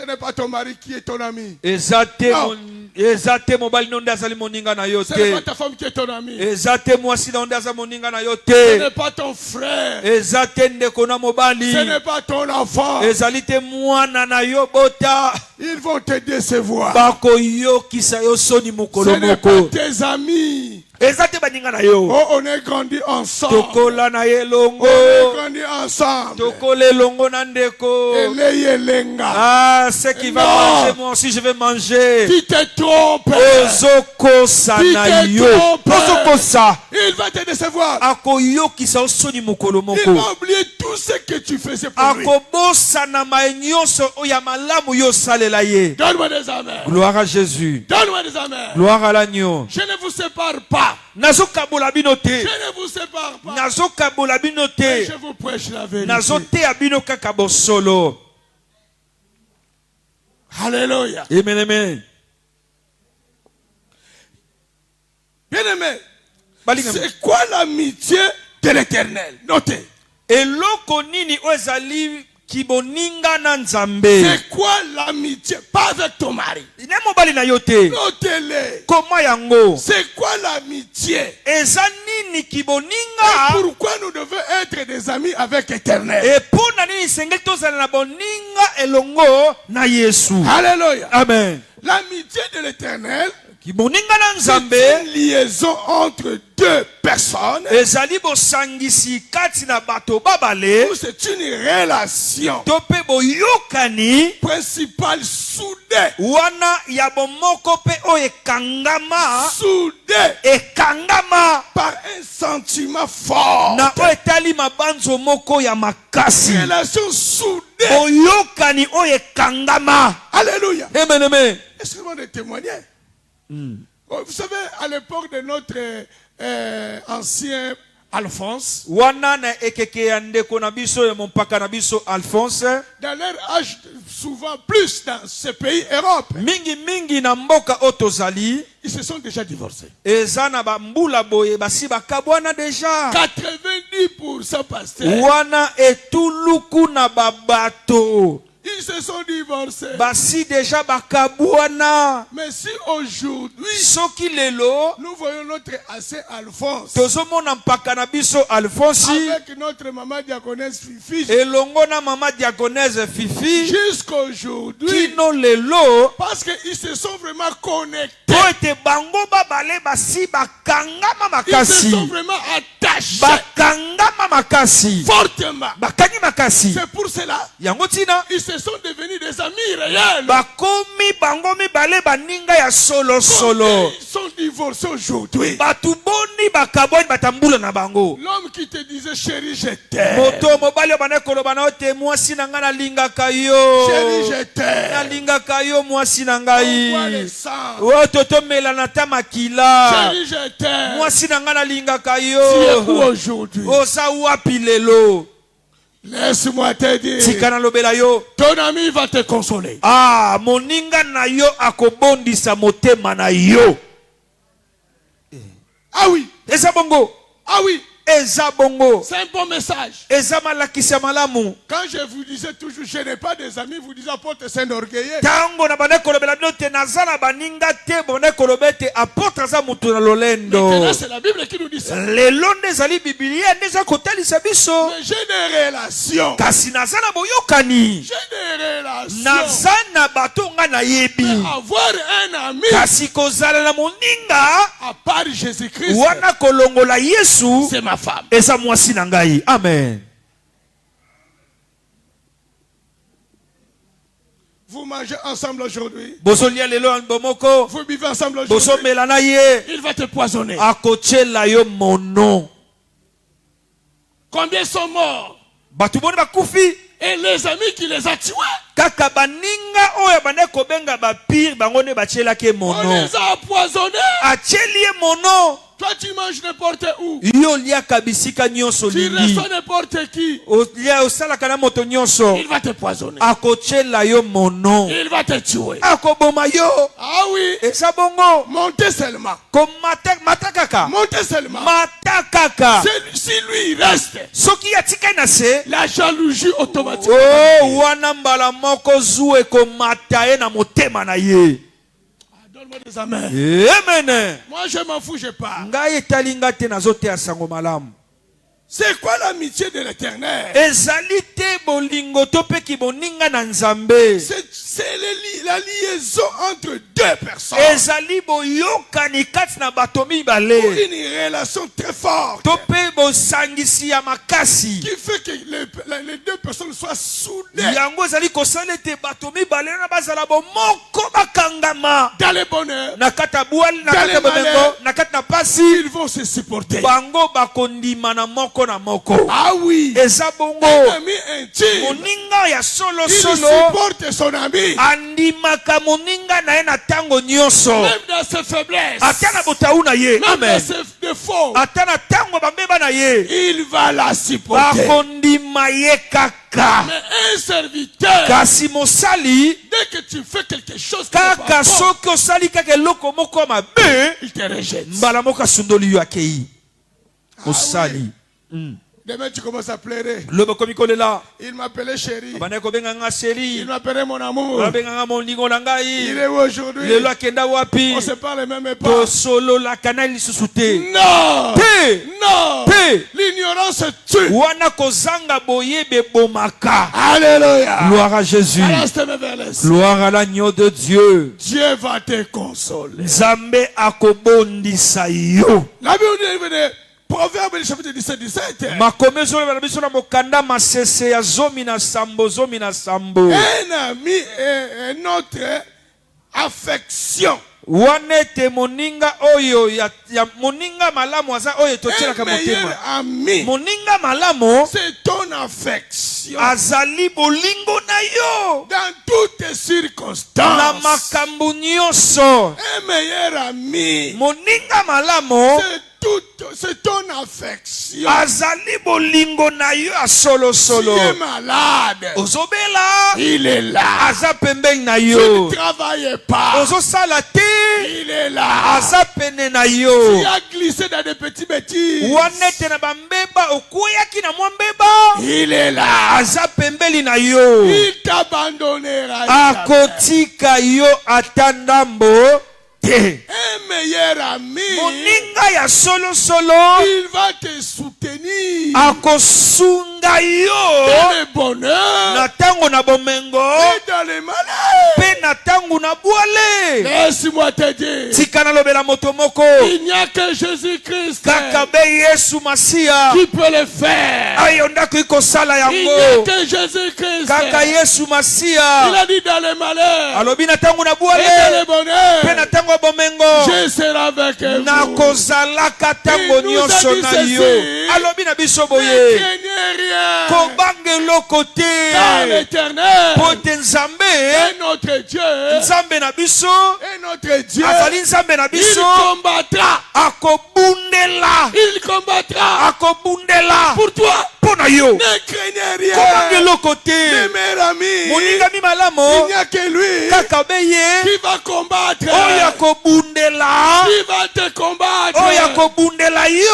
Ce n'est pas ton mari qui est ton ami. eza te Non. eza te mobali na nde azali moninga na yo Ce n'est pas te ta femme qui est ton ami. eza te mwasi na nde aza moninga na yo Ce te n'est pas ton frère. eza te ndeko na mobali Ce n'est pas ton enfant. ezali te mwana na yo bota Ils vont te décevoir. bakoyokisa yo soni Ce mokolo n'est pas moko tes amis. eza te baninga na yo Oh, on est grandi ensemble. tokola na ye On elongo est grandi ensemble. tokola elongo na ndeko Eleyelenga. ah ce qui va Non. manger moi aussi je vais manger Tu te trompes. ozokosa Tu na te yo trompes. ozokosa Il va te décevoir. akoyokisa yo soni mokolo Il moko va oublier tout ce que tu faisais pour lui. akobosana nyonso oyo ya malamu yo osalela ye Donne-moi des amens. gloire à Jésus Donne-moi des amens. gloire à l'agneau Je ne vous sépare pas. nazokabola bino Je te ne vous sépare pas. nazokabola bino Mais te je vous prêche la vérité. nazoteya bino kaka bosolo Alléluia. amen amen Bien-aimé, balinga c'est quoi l'amitié de l'éternel? Notez. eloko nini oyo ezali kiboninga na nzambe C'est quoi l'amitié? Pas avec ton mari. ne mobali na yo te Notez-le. koma yango C'est quoi l'amitié? eza nini Et kiboninga pourquoi nous devons être être des amis avec l'Éternel. Et pour nani sengeli tozala na boninga elongo na Yesu. Alléluia. Amen. L'amitié de l'Éternel, Ki boninga na Nzambe c'est une liaison entre deux personnes. ezali bosangisi kati na bato babale Où c'est une relation to pe boyokani principale soudée. wana ya bomoko pe oyo ekangama Soudée par un sentiment fort. na oyo etali mabanzo moko ya makasi. Relation soudée. Boyokani oyo ekangama. Alléluia. Amen, amen. Est-ce que vous de témoigner? Vous savez, à l'époque de notre ancien Alphonse, Wana na ekeke ya ndeko na biso ya mompaka na biso Alphonse, dans leur âge, souvent plus dans ce pays Europe, mingi na mboka otozali ils se sont déjà divorcés. eza na bambula boye basi bakabwana deja. 90% pasteur. Wana etuluku na babato Ils se sont divorcés. basi deja bakabwana. Mais si aujourd'hui, Soki lelo nous voyons notre ancien Alphonse tozomona mpaka na biso Alphonsi avec notre maman diaconesse Fifi, elongo na mama diakonese Fifi jusqu'aujourd'hui, kino lelo parce qu'ils se sont vraiment connectés. po ete bango babale basi bakangama Ils se makasi, sont vraiment attachés bakangama makasi, fortement. bakangi makasi. C'est pour cela Yango tina ils se sont devenus des amis réels. bakomi bango mibale baninga ya solo solo. Ils sont divorcés aujourd'hui. Batu boni bakaboni batambula na bango. L'homme qui te disait chérie je t'aime, Moto mobali bana koloba na ote mwasi na nga nalingaka yo. chérie je t'aime, Nalingaka yo mwasi na on voit le ngai. sang, O totomela na ta makila. chérie je t'aime. Mwasi na nga nalingaka Tu es où yo. aujourd'hui? Oza wapi lelo? Laisse-moi te dire, Tika na lobela yo. ton ami va te consoler. Ah, moninga na yo akobondisa motema na yo. Ah oui, Eza bongo. ah oui, Eza bongo. c'est un bon message. Eza malakisa malamu. Quand je vous disais toujours, je n'ai pas des amis, vous disiez apôtre Saint-Orgueilleux. Tango na bane kolobela bino te nazala baninga te bone kolobe te apôtre za mutu na lolendo. Maintenant, c'est la Bible qui nous dit ça. Lelo ndezali biblia ndeza kotalisa biso. Mais j'ai des relations. Kasi nazala boyokani. J'ai des relations. Nazana bato nga na yebi. Avoir un ami Kasi kozala na moninga à part Jésus-Christ, wana kolongola Yesu c'est ma femme. eza mwasi na ngai. Amen. Vous mangez ensemble aujourd'hui. Bozolia lelo bomoko. Vous vivez ensemble aujourd'hui. Bozomela na ye. Il va te poisonner. Akochela yo mono. Combien sont morts? Batu boni bakufi. Et les amis qui les a tués, Kaka baninga oyo bane kobenga bapire bango ne bachelaki on mono. les a empoisonnés. Acheli ye mono. Toi, tu manges n'importe où. Yo liaka bisika nyonso Tu lingi. reçois n'importe qui. Olia osalaka na moto nyonso. Il va te poisonner. Akochela yo mono. Il va te tuer. Akoboma yo. Ah oui. Eza bongo. Montez seulement. Mata kaka. Montez seulement. Mata kaka. Si lui il reste, Soki atika na se. la jalousie automatique. Oh, wana mbala moko zue komata ye na motema na ye. Donne-moi des amens. Amen. Moi je m'en fous, je pars. Ngai etalinga te nazoteya sango malamu. C'est quoi l'amitié de l'Éternel? Ezali te bolingo to pe ki boninga na Nzambe. C'est la liaison entre deux personnes. Ezali boyokani kati na bato mibale. Une relation très forte To pe bosangisi ya makasi. qui fait que les deux personnes soient soudées Yango ezali kosala ete bato mibale na bazala bomoko bakangama. dans le bonheur. Na kata bwali na Dans kata les bomengo malheurs. na kata na pasi. Ils vont se supporter. Bango bakondima na moko na moko. Ah oui. Eza bongo. Un ami intime, Moninga ya solo il solo. supporte son ami. Andimaka moninga na ye na tango nyonso. Même dans ses faiblesses. Ata na botaou na ye. Même dans Amen. ses défauts. Ata na tango bambeba na ye. Il va la supporter. Bakondima ye kaka. Mais un serviteur, Kasi mosali. dès que tu fais quelque chose qui n'est Kaka pas bon, soki osali kaka eloko moko mabe. il te rejette. Mbala moko asundoli yo akei. Mosali. Demain, tu commences à pleurer. loba komi kolela Il m'appelait chéri. bana kobenga nga Il seri m'appelait mon amour. babenga nga molingo na Il ngai est où aujourd'hui? lelo akenda wapi On se parle même pas. tosololaka na lisusu te Non! te Non! te L'ignorance tue. wana kozanga boyebe bomaka. Alléluia. Gloire à Jésus, Reste vers les gloire à l'agneau de Dieu. Dieu va te consoler. Nzambe akobondisa yo. La Bible dit, Proverbe chapitre 17. Makomi ezoloba na biso na mokanda masese ya zomi na sambo. Un ami est notre affection. Wana ete moninga oyo ya moninga malamu aza oyo totielaka Un meilleur motema. ami, Moninga malamu c'est ton affection. azali bolingo na yo Dans toutes na circonstances. makambo nyonso. Un meilleur ami, Moninga malamu c'est ton affection. azali bolingo na yo ya solo Tu solo. es malade, Ozobela il est là. aza pembeni na Tu yo. ne travailles pas, Ozosala te il est là. aza pene na Tu yo. as glissé dans des petits bêtises, Wana ete na bambeba okweyaki na mwa mbeba il est là. aza pembeni na yo. Il t'abandonnera jamais. Akotika yo ata ndambo te. Un meilleur ami, Moninga ya solo solo il va te soutenir akosunga yo dans le bonheur na tango na bomengo et dans le malheur. pe na tango na bwale. Laisse-moi te dire, Tika nalobela moto moko il n'y a que Jésus-Christ kaka be Yesu Masiya qui peut le faire. ayo ndako ikosala Il n'y a yango. que Jésus-Christ. Kaka Yesu Il Masiya a dit dans le malheur alobi na tango na et dans bwale le bonheur, pe na tango ya bomengo je serai avec vous. nakozalaka tango Il nous a nyonso dit na ceci. yo. Alobi na biso Ne boye craignez rien, kobanga eloko car te l'Éternel po te Nzambe est notre Dieu, Nzambe na biso est notre Dieu. azali Nzambe na Il biso combattra, akobundela il combattra akobundela pour toi. mpo na yo. Ne craignez Kobanga rien, eloko mes te meilleurs amis. moninga mi Il malamu n'y a que lui kaka be ye qui va combattre, oyo akobundela qui va te combattre. oyo akobundela yo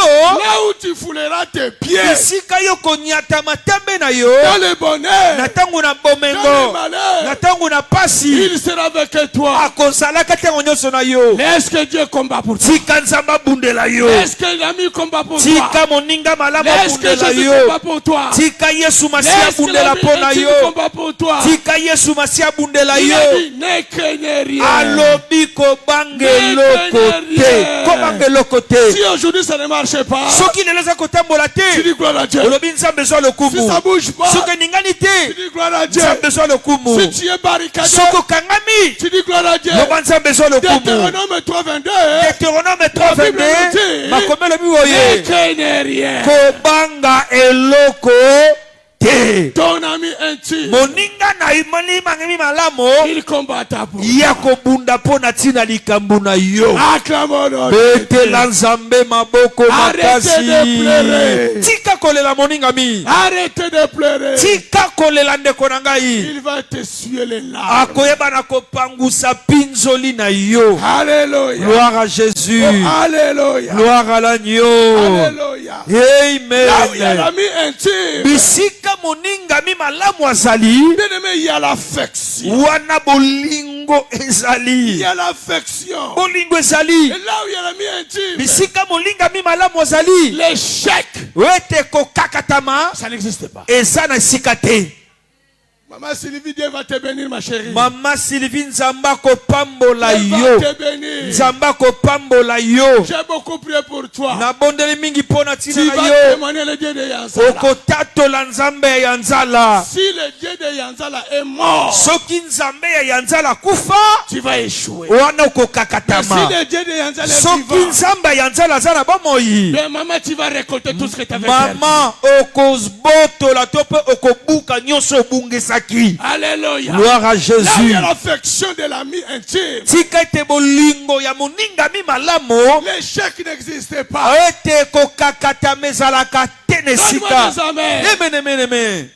Là où tu fouleras tes pieds, esika yo konyata matambe na yo dans le bonheur, na tango na dans le bomengo na malheur, tango na pasi il sera avec toi. akozalaka ntango nyonso na yo. Laisse que Dieu combat pour toi. Tika Nzambe abundela yo. Laisse que l'ami combat pour toi. Tika moninga malamu Laisse que abundela Jésus yo. combat pour toi. Tika Yesu Masiya Laisse que abundela l'ami mpo na intime yo. combat pour toi. Tika Yesu Masiya abundela Il yo. a dit, ne craignez rien. Alobi kobanga Ne eloko craignez te. rien. Kobanga eloko te. Si aujourd'hui ça ne marche pas, Soki lelo eza kotambola tu te dis gloire à Dieu. olobi Nzambe ezwa Si lokumu. ça bouge pas, Soki eningani tu te dis gloire à Dieu. Nzambe ezwa lokumu. Si tu es barricadé, Soki okangami tu dis gloire à Dieu. loba Nzambe ezwa lokumu. Deutéronome 3:22. Deutéronome 3:22 makomi elobi Ne boye craignez rien. kobanga eloko te. Ton ami intime, Moninga na imani malamu il combatta pour ya kobunda mpo na ntina likambo na yo. acclamons notre Betela Nzambe maboko Arrêtez de pleurer. makasi. Tika kolela moninga mi. Arrêtez de pleurer. Tika kolela ndeko na ngai. Il va t'essuyer les larmes. Akoyeba na kopangusa pinzoli na yo. Alléluia. Gloire à Jésus. Oh, alléluia. Gloire à l'agneau. Alléluia. Amen. Là où il y a l'ami intime, Bisika moninga mi malamu azali. bien-aimé, il y a l'affection. Wana bolingo Il ezali. y a l'affection. Bolingo Et ezali. là où il y a l'ami intime, Bisika molinga mi malamu azali. l'échec, Wete kokakatama ça n'existe pas. eza na esika te. Maman Sylvie, Dieu va te bénir, ma chérie. Mama Sylvie Nzambe akopambola Dieu yo. va te bénir. Nzambe akopambola yo. J'ai beaucoup prié pour toi. Nabondeli mingi mpo na Tu ntina na vas yo. témoigner le Dieu de Yanzala. Okotatola Nzambe ya nzala. Si le Dieu de Yanzala est mort, Soki Nzambe ya nzala kufa tu vas échouer. wana Mais si okokakatama. le Dieu de Yanzala est Soki vivant, Nzambe ya nzala aza na bomoi. bien, maman, tu vas récolter tout ce que tu avais perdu. Mama okozbotola to mpe okobuka nyonso obungisaki. Alléluia. Gloire à Là où il Jésus. y a l'affection de l'ami intime, Tika ete bolingo ya moninga mi malamu l'échec n'existe pas. ete kokakatama ezalaka te na Donne-moi esika. des amens. Amen, amen, amen.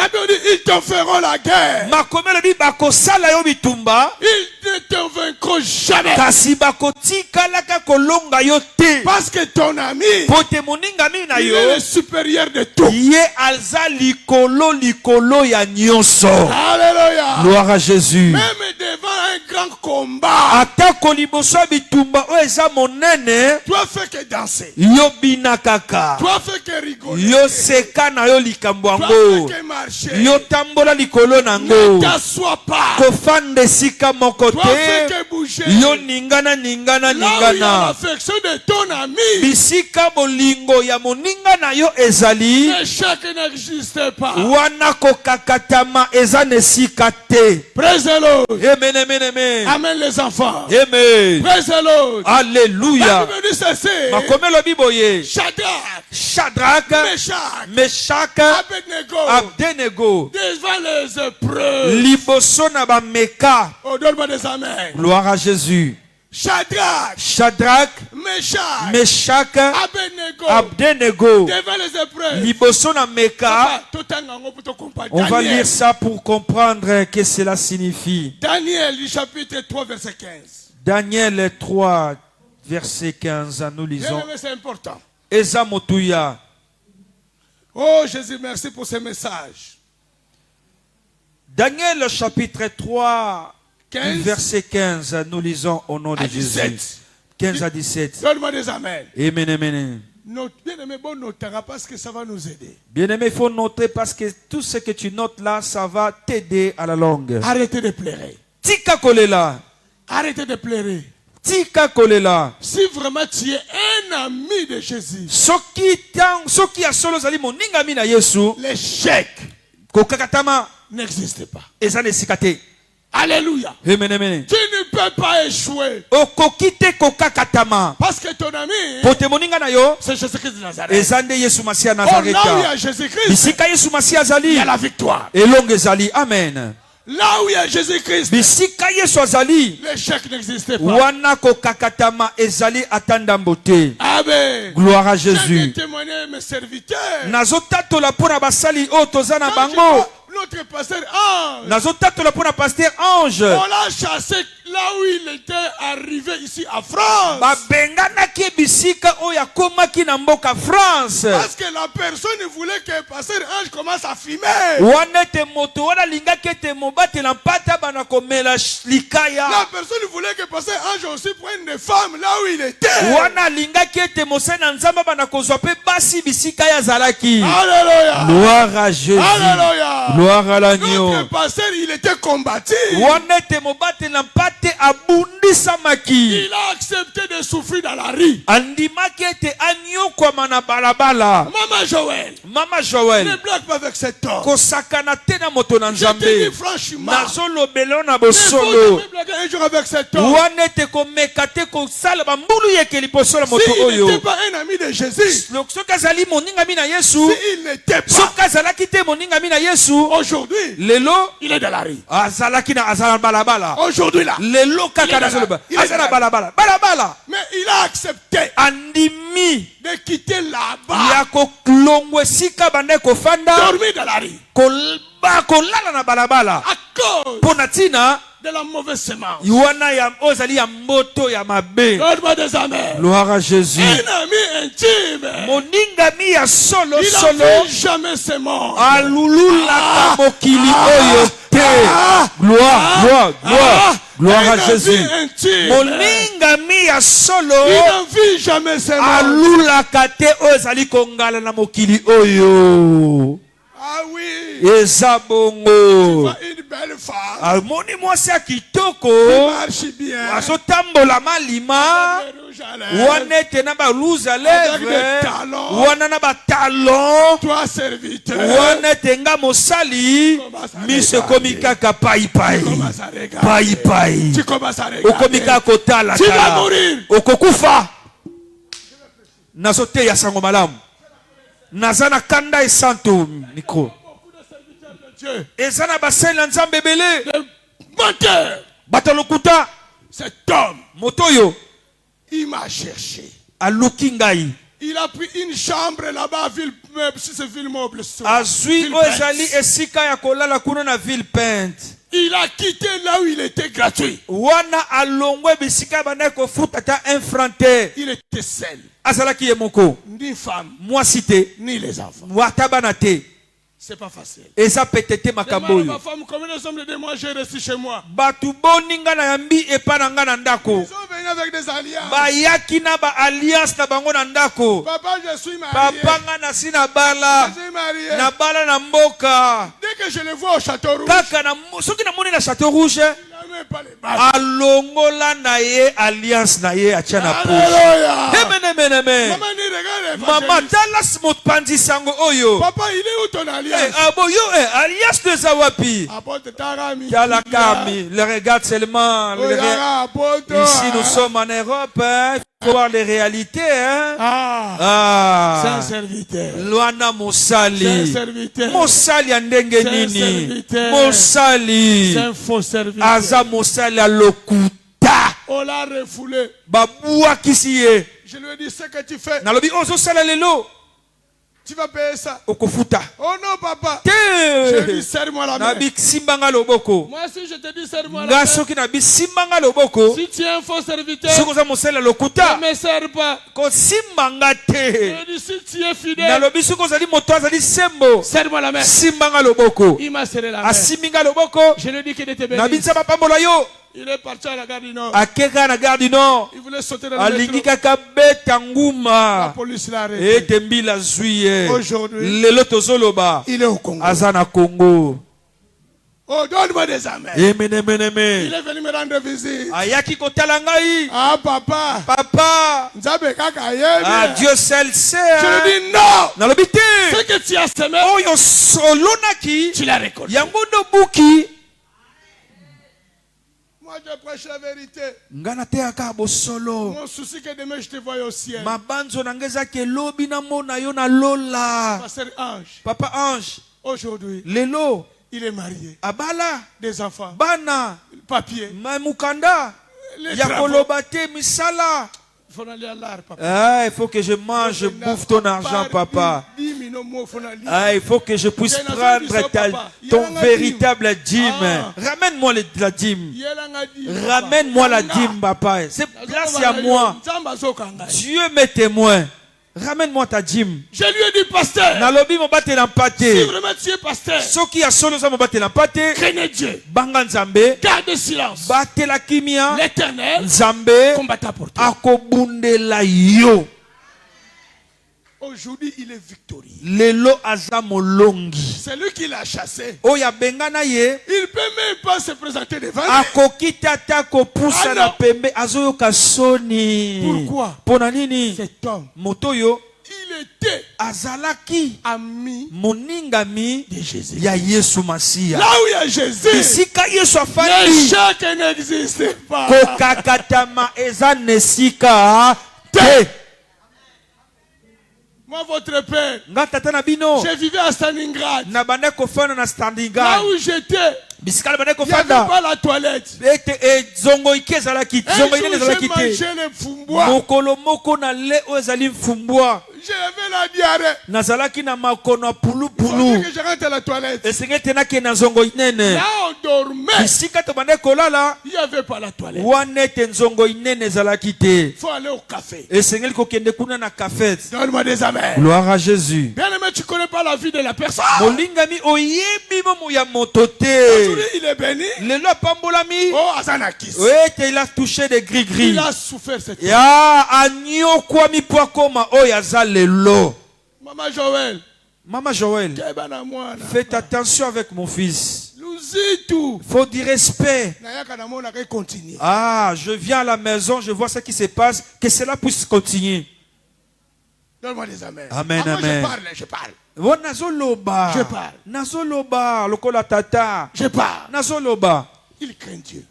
La Bible dit, ils te feront la guerre. makomelo bi bakosala yo bitumba Ils ne te vaincront jamais. kasi bakotikalaka kolonga yo te Parce que ton ami, po te moningami na il yo est le supérieur de tout. ye aza likolo ya nyonso. Alléluia. Gloire à Jésus. Même devant un grand combat, atako liboso ya bitumba oyo eza monene toi fais que danser. yo bina kaka Toi fais que rigoler. yo seka na yo likambo Toi yango fais que marcher. yo tambola likolo na Ne yango t'assois pas. kofanda esika moko Toi fais te que bouger. yo ningana Là où il y a l'affection de ton ami, bisika bolingo ya moninga na yo ezali l'échec n'existe pas. wana kokakatama eza na esika te. Praise the Lord. Amen, amen, amen. Amen les enfants. Amen. Praise the Lord. Alléluia. La Bible dit ceci. makomelo biboye Shadrach, Shadrach, Meshach, Meshach, Abednego, Abdenego devant les épreuves. liboso na bameka. Oh, donne-moi des amens. Gloire à Jésus. Shadrach, Shadrach, Meshach, Meshach, Abednego, Abdenego devant les épreuves. liboso na meka. Papa, tout un angle pour te comprendre. On va Daniel. lire ça pour comprendre ce que cela signifie. Daniel, chapitre 3, verset 15. Daniel 3, verset 15, nous lisons. Bien-aimé, c'est important. Eza motuya. Oh Jésus, merci pour ce message. Daniel chapitre 3, 15. verset 15, nous lisons au nom de À Jésus. 17. 15 à 17. Donne-moi des amens. Amen, amen. Bien-aimé, bon notera parce que ça va nous aider. Bien-aimé, il faut noter parce que tout ce que tu notes là, ça va t'aider à la longue. Arrêtez de pleurer. Tika kolela. Arrêtez de pleurer. Tika kolela. Si vraiment tu es un ami de Jésus, Soki ya solo zali moninga mina Yesu. l'échec Kokakatama n'existe pas. eza nesikate. Alléluia. Amen, amen. Tu ne peux pas échouer. Okokite kokakatama. Parce que ton ami, Pote moninga na yo. c'est Jésus-Christ de Nazareth. Ezande Yesu Masia Oh, là où il y Nazareth. a Jésus-Christ, Bisika Yesu Masia il azali. y a la victoire. Elonge ezali. Amen. Là où il y a Jésus-Christ, Bisika Yesu azali. l'échec n'existe pas. Wana kokakatama ezali atandambo te. Amen. Gloire à J'ai Jésus. témoigné à mes serviteurs. Nazotatola pona basali o tozana Quand je bango. vois notre pasteur Ange, Nazotatola pona pasteur Ange. on l'a chassé là où il était arrivé ici à France. Babenganaki bisika oyo akomaki na mboka France. Parce que la personne voulait que pasteur Ange commence à fumer. Wana ete moto wana lingaki ete mobatela mpata bana komela likaya. La personne voulait que pasteur Ange aussi prenne des femmes là où il était. Wana lingaki ete mosena nzamba bana kozwa pe basi bisika ya zalaki. Alléluia. Gloire à Jésus. Alléluia. Gloire à l'agneau. Notre pasteur, il était combattu. Wana ete mobatela mpate abundisamaki. Il a accepté de souffrir dans la rue. Andimaki ete anyokwama na balabala. Maman Joël, Mama ne Joël. blague pas avec cet homme. Kosakana te na moto na Je te dis nzambe. franchement, Nazolobela na ne faut bosolo. jamais blaguer un jour avec cet homme. Wana ete komeka te kosala bambulu yeke liboso na moto S'il oyo. n'était pas un ami de Jésus, Soki azali moningami na Yesu. s'il n'était pas, Soki azalaki te moningami na Yesu. aujourd'hui, Lelo il est dans la rue. azalaki na azala balabala. Aujourd'hui là. Lelo kaka nazoloba. Il est Azala là. balabala. Balabala. Mais il a accepté Andimi de quitter là-bas, ya kolongwa esika bande kofanda. dormir dans la rue, Kolala na balabala. à cause Pona tina de la mauvaise semence. wana ya ozali ya mboto ya mabe. Donne-moi des amens. Gloire à Jésus. Un ami intime, Moningami ya solo il solo. n'a fait jamais semence. Alululaka mokili oyo te. Gloire, gloire à Jésus. Intime. Moningami ya solo. Il n'en vit jamais semence. Alulaka te oyo ezali kongala na mokili oyo. Ah oui. Eza bongo. Une belle femme. Amoni mwasi ya kitoko. Il marche bien. Azotambola malima. Le rouge à lèvres. Wana ete na barouge à Avec lèvres. des talons. Wana na batalon. Toi, serviteur. Wana ete nga mosali. Miso ekomi kaka paipai. Commence à regarder. Paipai. Tu commences à regarder. Okomi kaka kotala Tu vas tala. mourir. Okokufa. Nazoteya sango malamu. Nazana kanda esanto micro. Dieu. Eza na basali na nzambe ebele. Le menteur. Bato lokuta. Cet homme, Moto oyo il m'a cherché. aluki ngai. Il a pris une chambre là-bas à Villemeuble, si c'est Villemeuble. Azui Ozali esika ya kolala kuna na ville peinte. Il a quitté là où il était gratuit. Wana alongwe bisika bana ko futa ta infranté. Il était seul. Azalaki yemoko. Ni femme, Moi cité. ni les enfants. Wataba te. C'est pas facile. Et ça peut-être Ma makamboyo. femme, combien de sommes de moi j'ai resté chez moi? Batu boninga na yambi epananga na ndako. Ils sont venus avec des alliances. Ba yaki na ba alliance na bango na ndako. Papa, je suis marié. Papa nga na sina bala. Je suis marié. Na bala na mboka. Dès que je le vois au Château Rouge, Kaka na soki na moni na Château Rouge. il n'a même pas les balles. Alongola na ye alliance na ye atia na poche. Alléluia. Amen. Maman, ni regarde. Mama talas motpandi sango oyo. Papa, il est où ton alliance? Aboyo alliance de Zawapi. Apporte Tarami. Yala Kami, le regarde seulement. Oh, Yara, apporte. Ici nous sommes en Europe, hein. Il faut voir les réalités. Hein. Ah. C'est un serviteur. Luana C'est un Mosali. serviteur. Mosali andenge C'est un nini. serviteur. Mosali. C'est un faux serviteur. Aza Mosali alokuta. On l'a refoulé. Babua kisiye. Je lui ai dit ce que tu fais. Nalobi ozo sala lelo. Tu vas payer ça. Okofuta. Oh non, papa. Je lui Te. dis, serre-moi la main. Nabi simbanga loboko. Moi, si je te dis, serre-moi la main. Ngasoki nabi simbanga loboko. Si tu es un faux serviteur, Soko za Mosali lokuta. ne me serre pas. Ko simbanga te. Je lui dis, si tu es fidèle, Nalobi soko zali moto azali sembo. serre-moi la main. Simbanga loboko. Il m'a serré la main. Asiminga loboko. Je lui ai dit qu'il était Nabi béni. nzaba pambola yo. Il est parti à la gare du Nord. Akeka na gare du Nord. Il voulait sauter dans le Alingi métro. kaka beta La nguma. police l'a arrêté. Ete mbila zuye. Aujourd'hui, Lelo tozoloba. il est au Congo. Aza na Congo. Oh, donne-moi des amens. Il Amen. est venu me rendre visite. Ayaki kotala ngai. Ah, papa. Papa. Nzabe kaka yebi. Ah, Dieu seul sait. Je hein. lui dis non. Nalobi te. Ce que tu as semé, Oyo solonaki. tu l'as récolté. Yango no buki. Moi, je prêche la vérité. Ngana te aka bosolo. Mon souci que demain je te voie au ciel. Mabanzo nangeza ke lobi na mona yo na lola. Pasteur Ange, Papa Ange. aujourd'hui, Lelo. il est marié. Abala. Des enfants. Bana. Papier. Mukanda. Les travaux. Yakolobate misala. Il faut aller à l'art, papa. Ah, il faut que je mange, je bouffe ton argent, papa. Ah, il faut que je puisse prendre ton véritable dîme. Ramène-moi la dîme. Ramène-moi la dîme, papa. C'est place à moi. Dieu m'est témoin. Ramène-moi ta dîme. Je lui ai dit, pasteur, Nalobi mo bate na si pate. vraiment tu es pasteur, Soki ya solo za mo bate na pate. craignez Dieu. Banga Nzambe. Garde silence. Bate la kimia. L'Éternel Nzambe. combattra pour toi. Akobundela yo. Aujourd'hui, il est victorieux. Lelo aza molongi. C'est lui qui l'a chassé. Oya bengana ye. Il ne peut même pas se présenter devant lui. Akoki tata kopusa Ah na non. pembe azoyoka soni. Pourquoi? Pona nini? Cet homme, Motoyo il était azalaki ami moningami de Jésus. ya Yesu Masia. Là où il y a Jésus, Isika Yesu les afandi. chèques n'existent pas. Kokakatama eza nesika te. Moi, votre père, Nga tata na bino. je vivais à Stalingrad. Na bande kofana na Là Stalingrad. où j'étais, Bisika na bande il n'y avait kofanda. pas la toilette. Ete zongo ike ezalaki. Un Zongo jour, ine ezalaki j'ai te. mangé le fumbois. Mokolo moko na le oyo ezali mfumbwa. J'avais la diarrhée. Nazalaki na makono ya Il fallait pulupulu. que je rentre à la toilette. Esengeli te nakende na zongo inene. Là, on dormait. Bisika tobande kolala. Il n'y avait pas la toilette. Wana ete nzongo inene ezalaki te. Il faut aller au café. Esengeli kokende kuna na kafete. Donne-moi des amens. Gloire à Jésus. Bien aimé, tu ne connais pas la vie de la personne. Molingami oyebi momo ya moto Aujourd'hui, te. il est béni. Lelo apambolami. Oh, Azanakis. Ete il a touché des gris-gris. Il a souffert cette Ya anyokwami po akoma oyo aza lelo. Maman Joël. Mama Joël, Kebana mwana. faites attention avec mon fils. Luzitu. Faut du respect. Nayaka na mona ke continue. Ah, je viens à la maison, je vois ce qui se passe, que cela puisse continuer. Donne-moi des amens. Amen, Moi, amen. je parle. Wo nazoloba. Je parle. Nazoloba lokola tata. Je parle. Nazoloba. Il craint Dieu.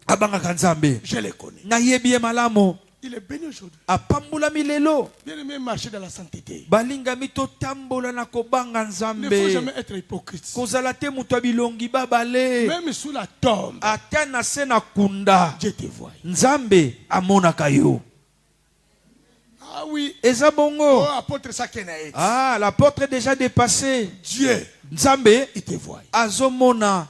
Abanga Nzambe. Je le connais. Nayebi ye malamu. Il est béni aujourd'hui. Apambulami lelo. Bien aimé, marcher dans la sainteté. Balingami totambola na kobanga Il ne faut Nzambe. jamais être hypocrite. Kozala te mutu ya bilongi babale. Même sous la tombe, Ata na se na kunda. Dieu te voit. Nzambe amonaka yo. Ah oui. Eza bongo. Oh, apôtre Sakenaït. Ah, la porte est déjà dépassée. Dieu, Nzambe il te voit. azomona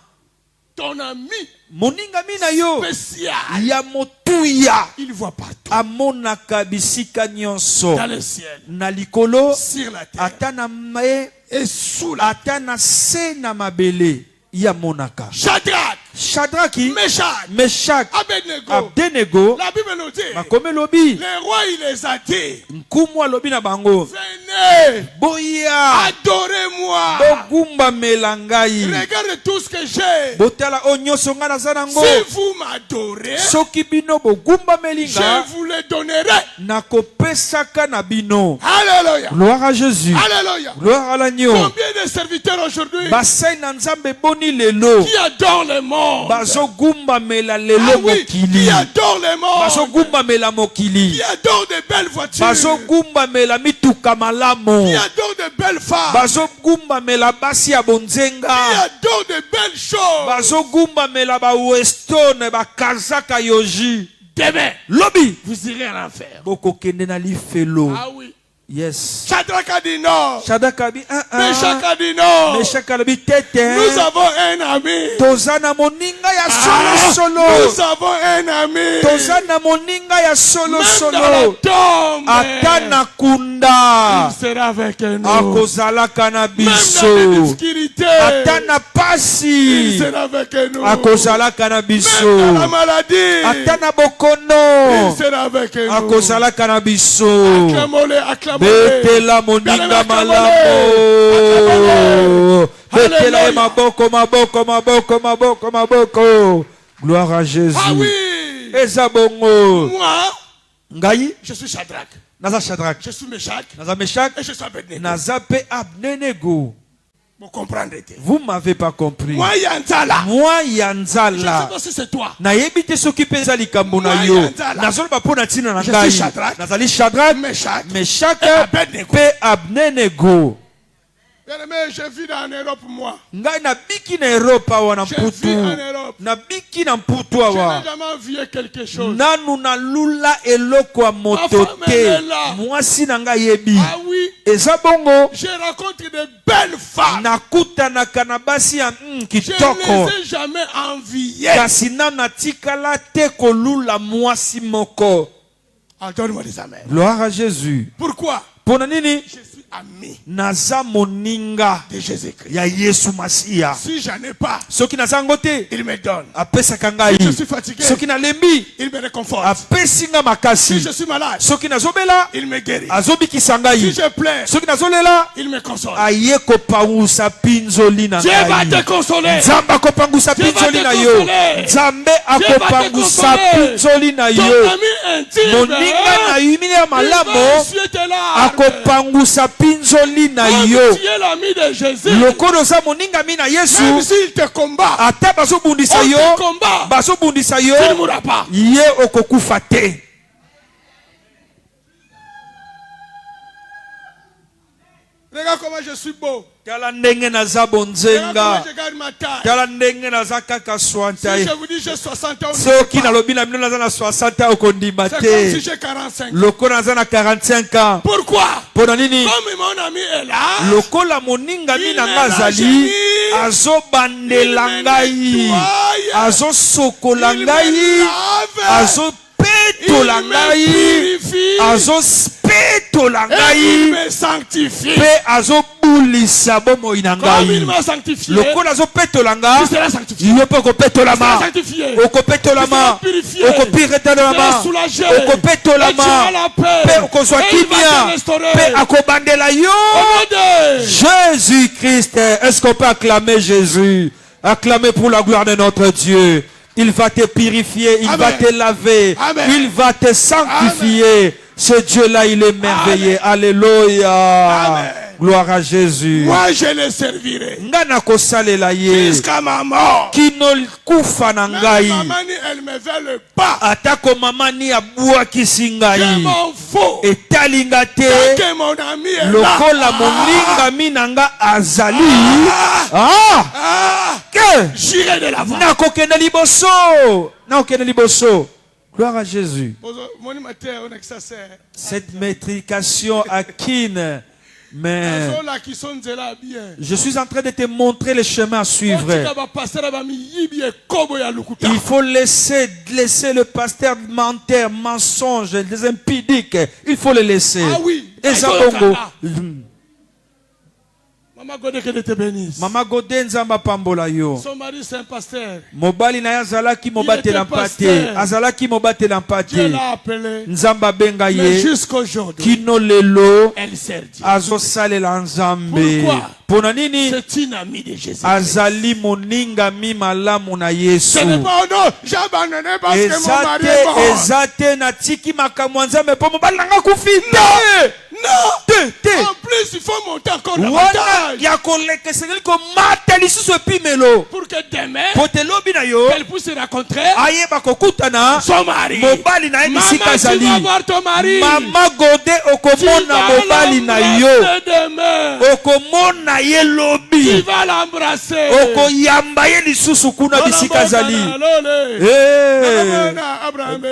Ton ami moninga mina yo spécial, ya motuya il voit partout. amonaka bisika nyonso Dans le ciel, na likolo sur la terre ata na me et sous la terre. ata na se na mabele ya monaka. Shadrach, Shadraki, Meshach, Meshach, Abednego. Abdenego, La Bible nous dit, bakome lobi le roi il les a dit, nkumu alobi na bango venez, boya adorez-moi. bogumba melangai Regarde tout ce que j'ai. botala o nyonso nga naza nango Si vous m'adorez, soki bino bogumba je melinga vous le donnerai. nakopesaka na bino. Alléluia. Gloire à Jésus, Alléluia. gloire à l'agneau. Combien de serviteurs aujourd'hui Basai na nzambe boni lelo qui adorent le monde? bazogumba mela Ah lelo oui, qui mokili, adorent le monde? bazogumba mela mokili, Qui adorent de belles voitures? bazogumba mela mituka malamu, Qui adorent de belles femmes? bazogumba mela basi ya Qui bonzenga, adorent de belles choses? bazogumba mela ba weston bakazaka yoji. Demain, Lobi vous irez en enfer. bokokende na lifelo. Ah oui. Yes. Shadrach a dit non. Shadrach abi Meshach a dit non. Meshach abi tete. Nous avons un ami. Tozana moninga ya Ah, solo nous solo. avons un ami. Tozana moninga ya solo Même dans la solo. tombe, Atana kunda il sera avec nous. akozalaka na Même dans biso. l'obscurité, Atana il pasi sera avec nous. akozalaka na Même biso. dans la maladie, Atana il bokono sera avec nous. akozalaka na biso. Acclamons-le, acclamons-le. Betela moninga malamu. Betela Alléluia. maboko maboko maboko maboko maboko. Gloire à Jésus. Ah oui. Eza bongo. Moi, Ngai je suis Shadrach. naza Shadrach, Je suis Meshach. naza Meshach, Et je suis Abednego. naza pe Abdenego. Vous comprendrez. Vous m'avez pas compris. Moi, Yanzala. Moi Je sais yanzala. pas si c'est toi. nayebi te soki mpe eza likambo na Moi, yo yanzala. nazoloba mpo na ntina na Je ngai suis Shadrach. nazali Shadrach, Meshach. Meshach Et Abednego. mpe Abdenego. Bien-aimé, je vis en Europe, moi. Ngai nabiki na Europe awa na Je mputu, vis en Europe. nabiki na mputu Je awa, n'ai jamais vu quelque chose. nanu nalula eloko ya moto Ma femme, elle te, est là. mwasi na ngai yebi Ah oui, eza bongo. je rencontre de belles femmes. Nakutanaka na basi ya Je ne kitoko, les ai jamais enviées. kasi na natikala te kolula mwasi moko. Ah, donne-moi des amens. Gloire à Jésus. Pourquoi? Pona nini? Je suis ami Naza moninga de Jésus-Christ. ya Yesu Masiya. Si j'en ai pas, Soki naza yango te il me donne. apesaka ngai, Si je suis fatigué, soki nalembi il me réconforte. apesi nga Si makasi, je suis malade, soki nazobela il me guérit. azobikisa Si ngai, je pleure, soki nazolela il me console. aye kopangwisa pinzoli na Dieu va te ngai. consoler. Nzambe akopangwisa Dieu va pinzoli te na yo. consoler. Nzambe Dieu va te akopangwisa consoler. pinzoli na Ton yo. ami intime, Moninga na yimini ya il va malamu essuyer tes larmes. akopangwisa pinzoli na Comme yo. tu es l'ami de Jésus, Lokola oza moninga mi na Yesu, même s'il te combat, ata bazobundisa on yo, te combat, bazobundisa yo, tu ne mourras pas. ye okokufa te. Regarde comment je suis beau. Tala ndenge naza Regarde comment bonzenga, je garde ma taille. tala ndenge naza kaka Si swanta. je vous dis j'ai 60 ans, Soki nalobi na bino naza na 60 ans okondima c'est comme si te. j'ai 45 ans. Lokola naza na 45 ans. Pourquoi? Pona nini? Comme mon ami est là, Lokola moninga mi Il na me nga azali, rajeunit. azobandela Il me ngai, nettoie. azosokola il me ngai, lave, azopetola il me ngai, purifie, azopetola et il ngai, me sanctifie. mpe azobulisa bomoi na Comme il ngai. m'a sanctifié, Lokola azopetola nga, tu seras sanctifié. yo mpe Tu seras okopetolama, sanctifié. okopetolama, Tu seras purifié. Tu seras okopiretelama, soulagé. Et tu okopetolama, auras la paix. mpe okozwa Et il va te kimia, restaurer. mpe akobandela yo. Au nom de Jésus-Christ, est-ce qu'on peut acclamer Jésus? Acclamer pour la gloire de notre Dieu. Il va te purifier, il Amen. va te laver, Amen. il va te sanctifier. Ce Dieu-là, il est merveilleux. Alléluia. Amen. Gloire à Jésus. moi, je le servirai Ngana kosalela ye. jusqu'à ma mort. Kino kufa na Même ngai. maman, elle me veut pas. Atako mama ni abwakisi Je ngai. m'en fous. Etalinga te. Tant que mon ami est Lokola là. moninga minanga azali. Ah! Ah, Que j'irai de l'avant. nakokende liboso, nakokende liboso. Gloire à Jésus. Mon animateur, on a que ça c'est. Cette médication akine. Mais je suis en train de te montrer le chemin à suivre. Il faut laisser le pasteur menteur, mensonge, des impudiques. Il faut le laisser. Ah oui. Et Zabongo. Maman Godé que te bénisse. Maman Godé nzamba pambola yo. Son mari c'est un pasteur. Mobali na azalaki mobate lampate. Azalaki mobate lampate. Dieu l'a appelé. Nzamba benga ye. Mais jusqu'aujourd'hui. Kino lelo. Elle sert Dieu. Azo sale la nzambe. Pourquoi? Pona nini? C'est une amie de Jésus. Azali moninga mi malamu na Yesu. Ce n'est pas non, j'ai abandonné parce que mon mari est mort. Ezate na tiki makamwa nzambe po mobali nanga kufita. Non. En plus, il faut monter encore la montagne. Ya koleke sengeli ko mata lisusu epimelo. Pour que demain, elle puisse se rencontrer son mari. Mobali na Maman, tu vas voir ton mari. Mama Godé okomona mobali na yo. Demain. Okomona ye lobi. Tu vas l'embrasser. Okoyamba ye lisusu kuna bisika zali. Abraham.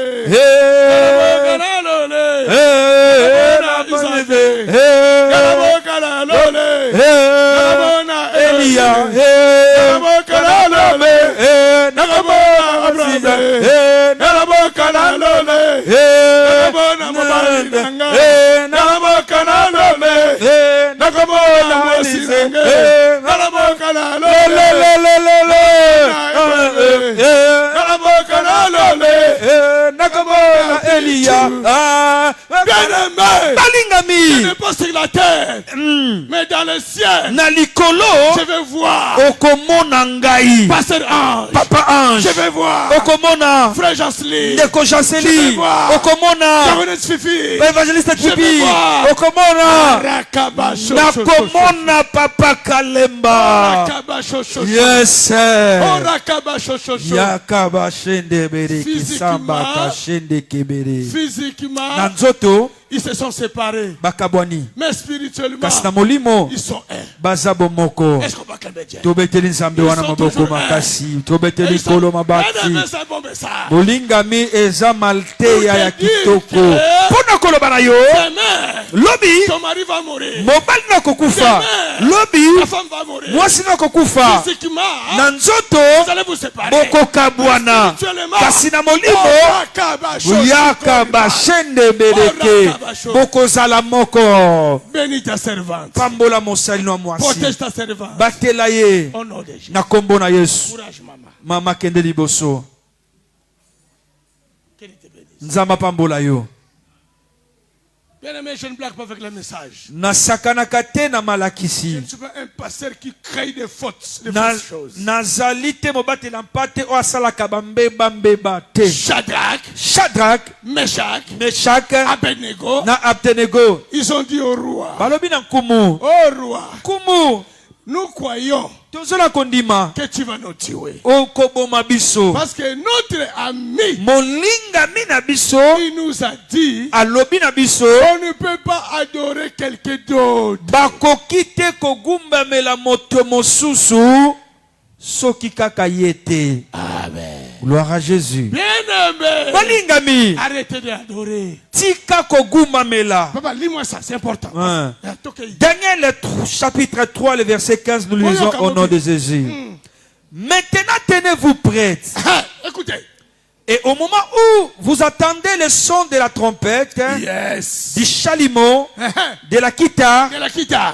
Elia, je n'ai pas sur la terre, mais dans le ciel, je vais voir Pasteur Ange, Papa Ange, je vais voir Okomona, Frère Jancely, Neko je Jancely, vais voir Okomona, Governance Fifi, Evangeliste je vais Tibi, voir Okomona, Rakabasho, Nakomona Papa Kalemba. Yes, sir. Yakabashende bere kisamba kashende kebere. Physiquement, Nanzoto ils se sont séparés. bakabwani. Mais spirituellement, Kasina molimo ils sont un. bazabo moko. Est-ce qu'on va calmer Dieu? Tobeteli nzambe wana maboko makasi. Tobeteli kolo mabaki. Molingami eza malteya ya kitoko. Pona kolo bana yo. Lobi. Ton mari va mourir. Mobali na kokufa. Lobi. Ta femme va mourir. Mwasi na kokufa. Physiquement, Na nzoto vous allez vous séparer. boko kabwana. Kasi na molimo yaka bashende bereke. Boko zala moko. Bénis ta servante. Pambola mosali no mwasi. Protège ta servante. Batela ye. Au nom de Jésus. Na kombo na Yesu. Courage, maman. Mama kende liboso. Qu'il te bénisse. Nzamba pambola yo. Bien-aimé, je ne blague pas avec le message. Nasakanaka te na Je malakisi. ne suis pas un pasteur qui crée des fautes, des fausses choses. Nazali te mobatela mpate o asalaka bambeba te. Shadrach, Meshach, Abednego na Abednego. ils ont dit au roi, Balobi na nkumu. oh roi, Nkumu. nous croyons Tozola kondima. que tu vas nous tuer. Okoboma biso. Parce que notre ami, Molinga mina biso. il nous a dit, Alobi na biso. on ne peut pas adorer quelqu'un d'autre. Bakoki te kogumbamela moto mosusu. Soki kaka yete. Amen. Gloire à Jésus. Bien-aimé, Balingami. arrêtez d'adorer. Tika kogumbamela. Papa, lis-moi ça, c'est important. Hein. Daniel chapitre 3, le verset 15, nous lisons au nom de Jésus. Maintenant, tenez-vous prêts. Écoutez. Et au moment où vous attendez le son de la trompette, du chalumeau, de la guitare,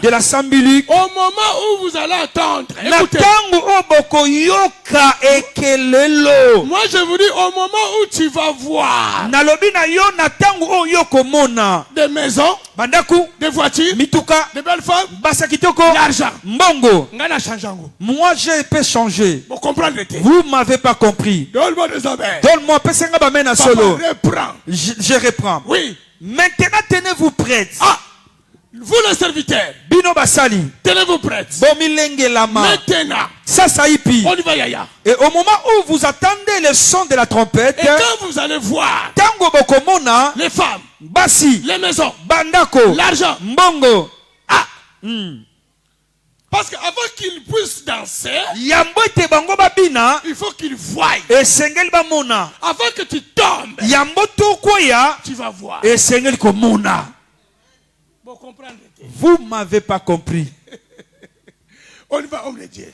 de la sambulique, au moment où vous allez attendre, écoutez. Moi je vous dis, au moment où tu vas voir des maisons, des voitures, des belles femmes, l'argent. Moi je peux changer. Vous comprenez? Vous m'avez pas compris. Donne-moi des abeilles. Moi, solo. Reprends. Je reprends. Oui. Maintenant, tenez-vous prêts. Ah, vous les serviteurs. Bino basali. Tenez-vous prêts. Maintenant. Ça y on y va, yaya. Et au moment où vous attendez le son de la trompette. Et quand vous allez voir. Tango bokomona. Les femmes. Basi. Les maisons. Bandako. L'argent. Mbongo. Ah. Parce qu'avant qu'il puisse danser, Yambo ete bango babina. il faut qu'il voie. Esengeli bamona. Avant que tu tombes, Yambo tokoya. tu vas voir. Esengeli komona. Bon, comprendre. Vous m'avez pas compris. On y va, homme de Dieu.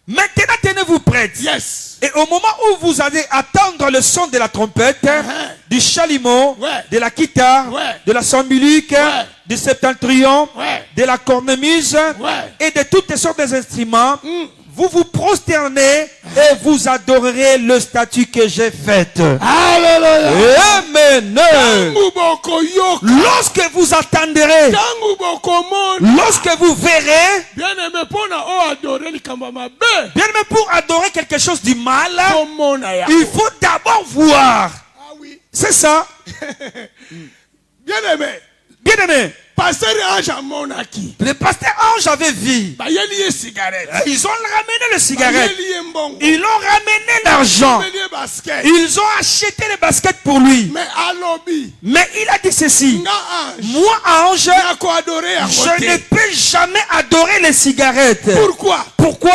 Maintenant, tenez-vous prêts. Yes. Et au moment où vous allez attendre le son de la trompette, du chalumeau, Ouais. de la guitare, Ouais. de la sambulique, Ouais. du septentrion, Ouais. de la cornemuse Ouais. et de toutes sortes d'instruments, vous vous prosternez et vous adorerez le statut que j'ai fait. Alléluia. Amen. Lorsque vous attendrez, lorsque vous verrez, Bien aimé, pour adorer les kambama bien aimé, pour adorer quelque chose du mal, B. il faut d'abord voir. Ah oui. C'est ça. Bien aimé. Bien aimé. Pasteur Ange a monaki. Le pasteur Ange avait vu. Bah, il y a lié cigarette. Ils ont ramené le Il y cigarette. a lié mbongo. Ils ont ramené l'argent. Il y a lié basket. Ils ont acheté les baskets pour lui. Mais à lobby, Mais il a dit ceci. nga Ange. Moi, Ange, Il y a quoi adorer à je ne côté. peux jamais adorer les cigarettes. Pourquoi? Pourquoi?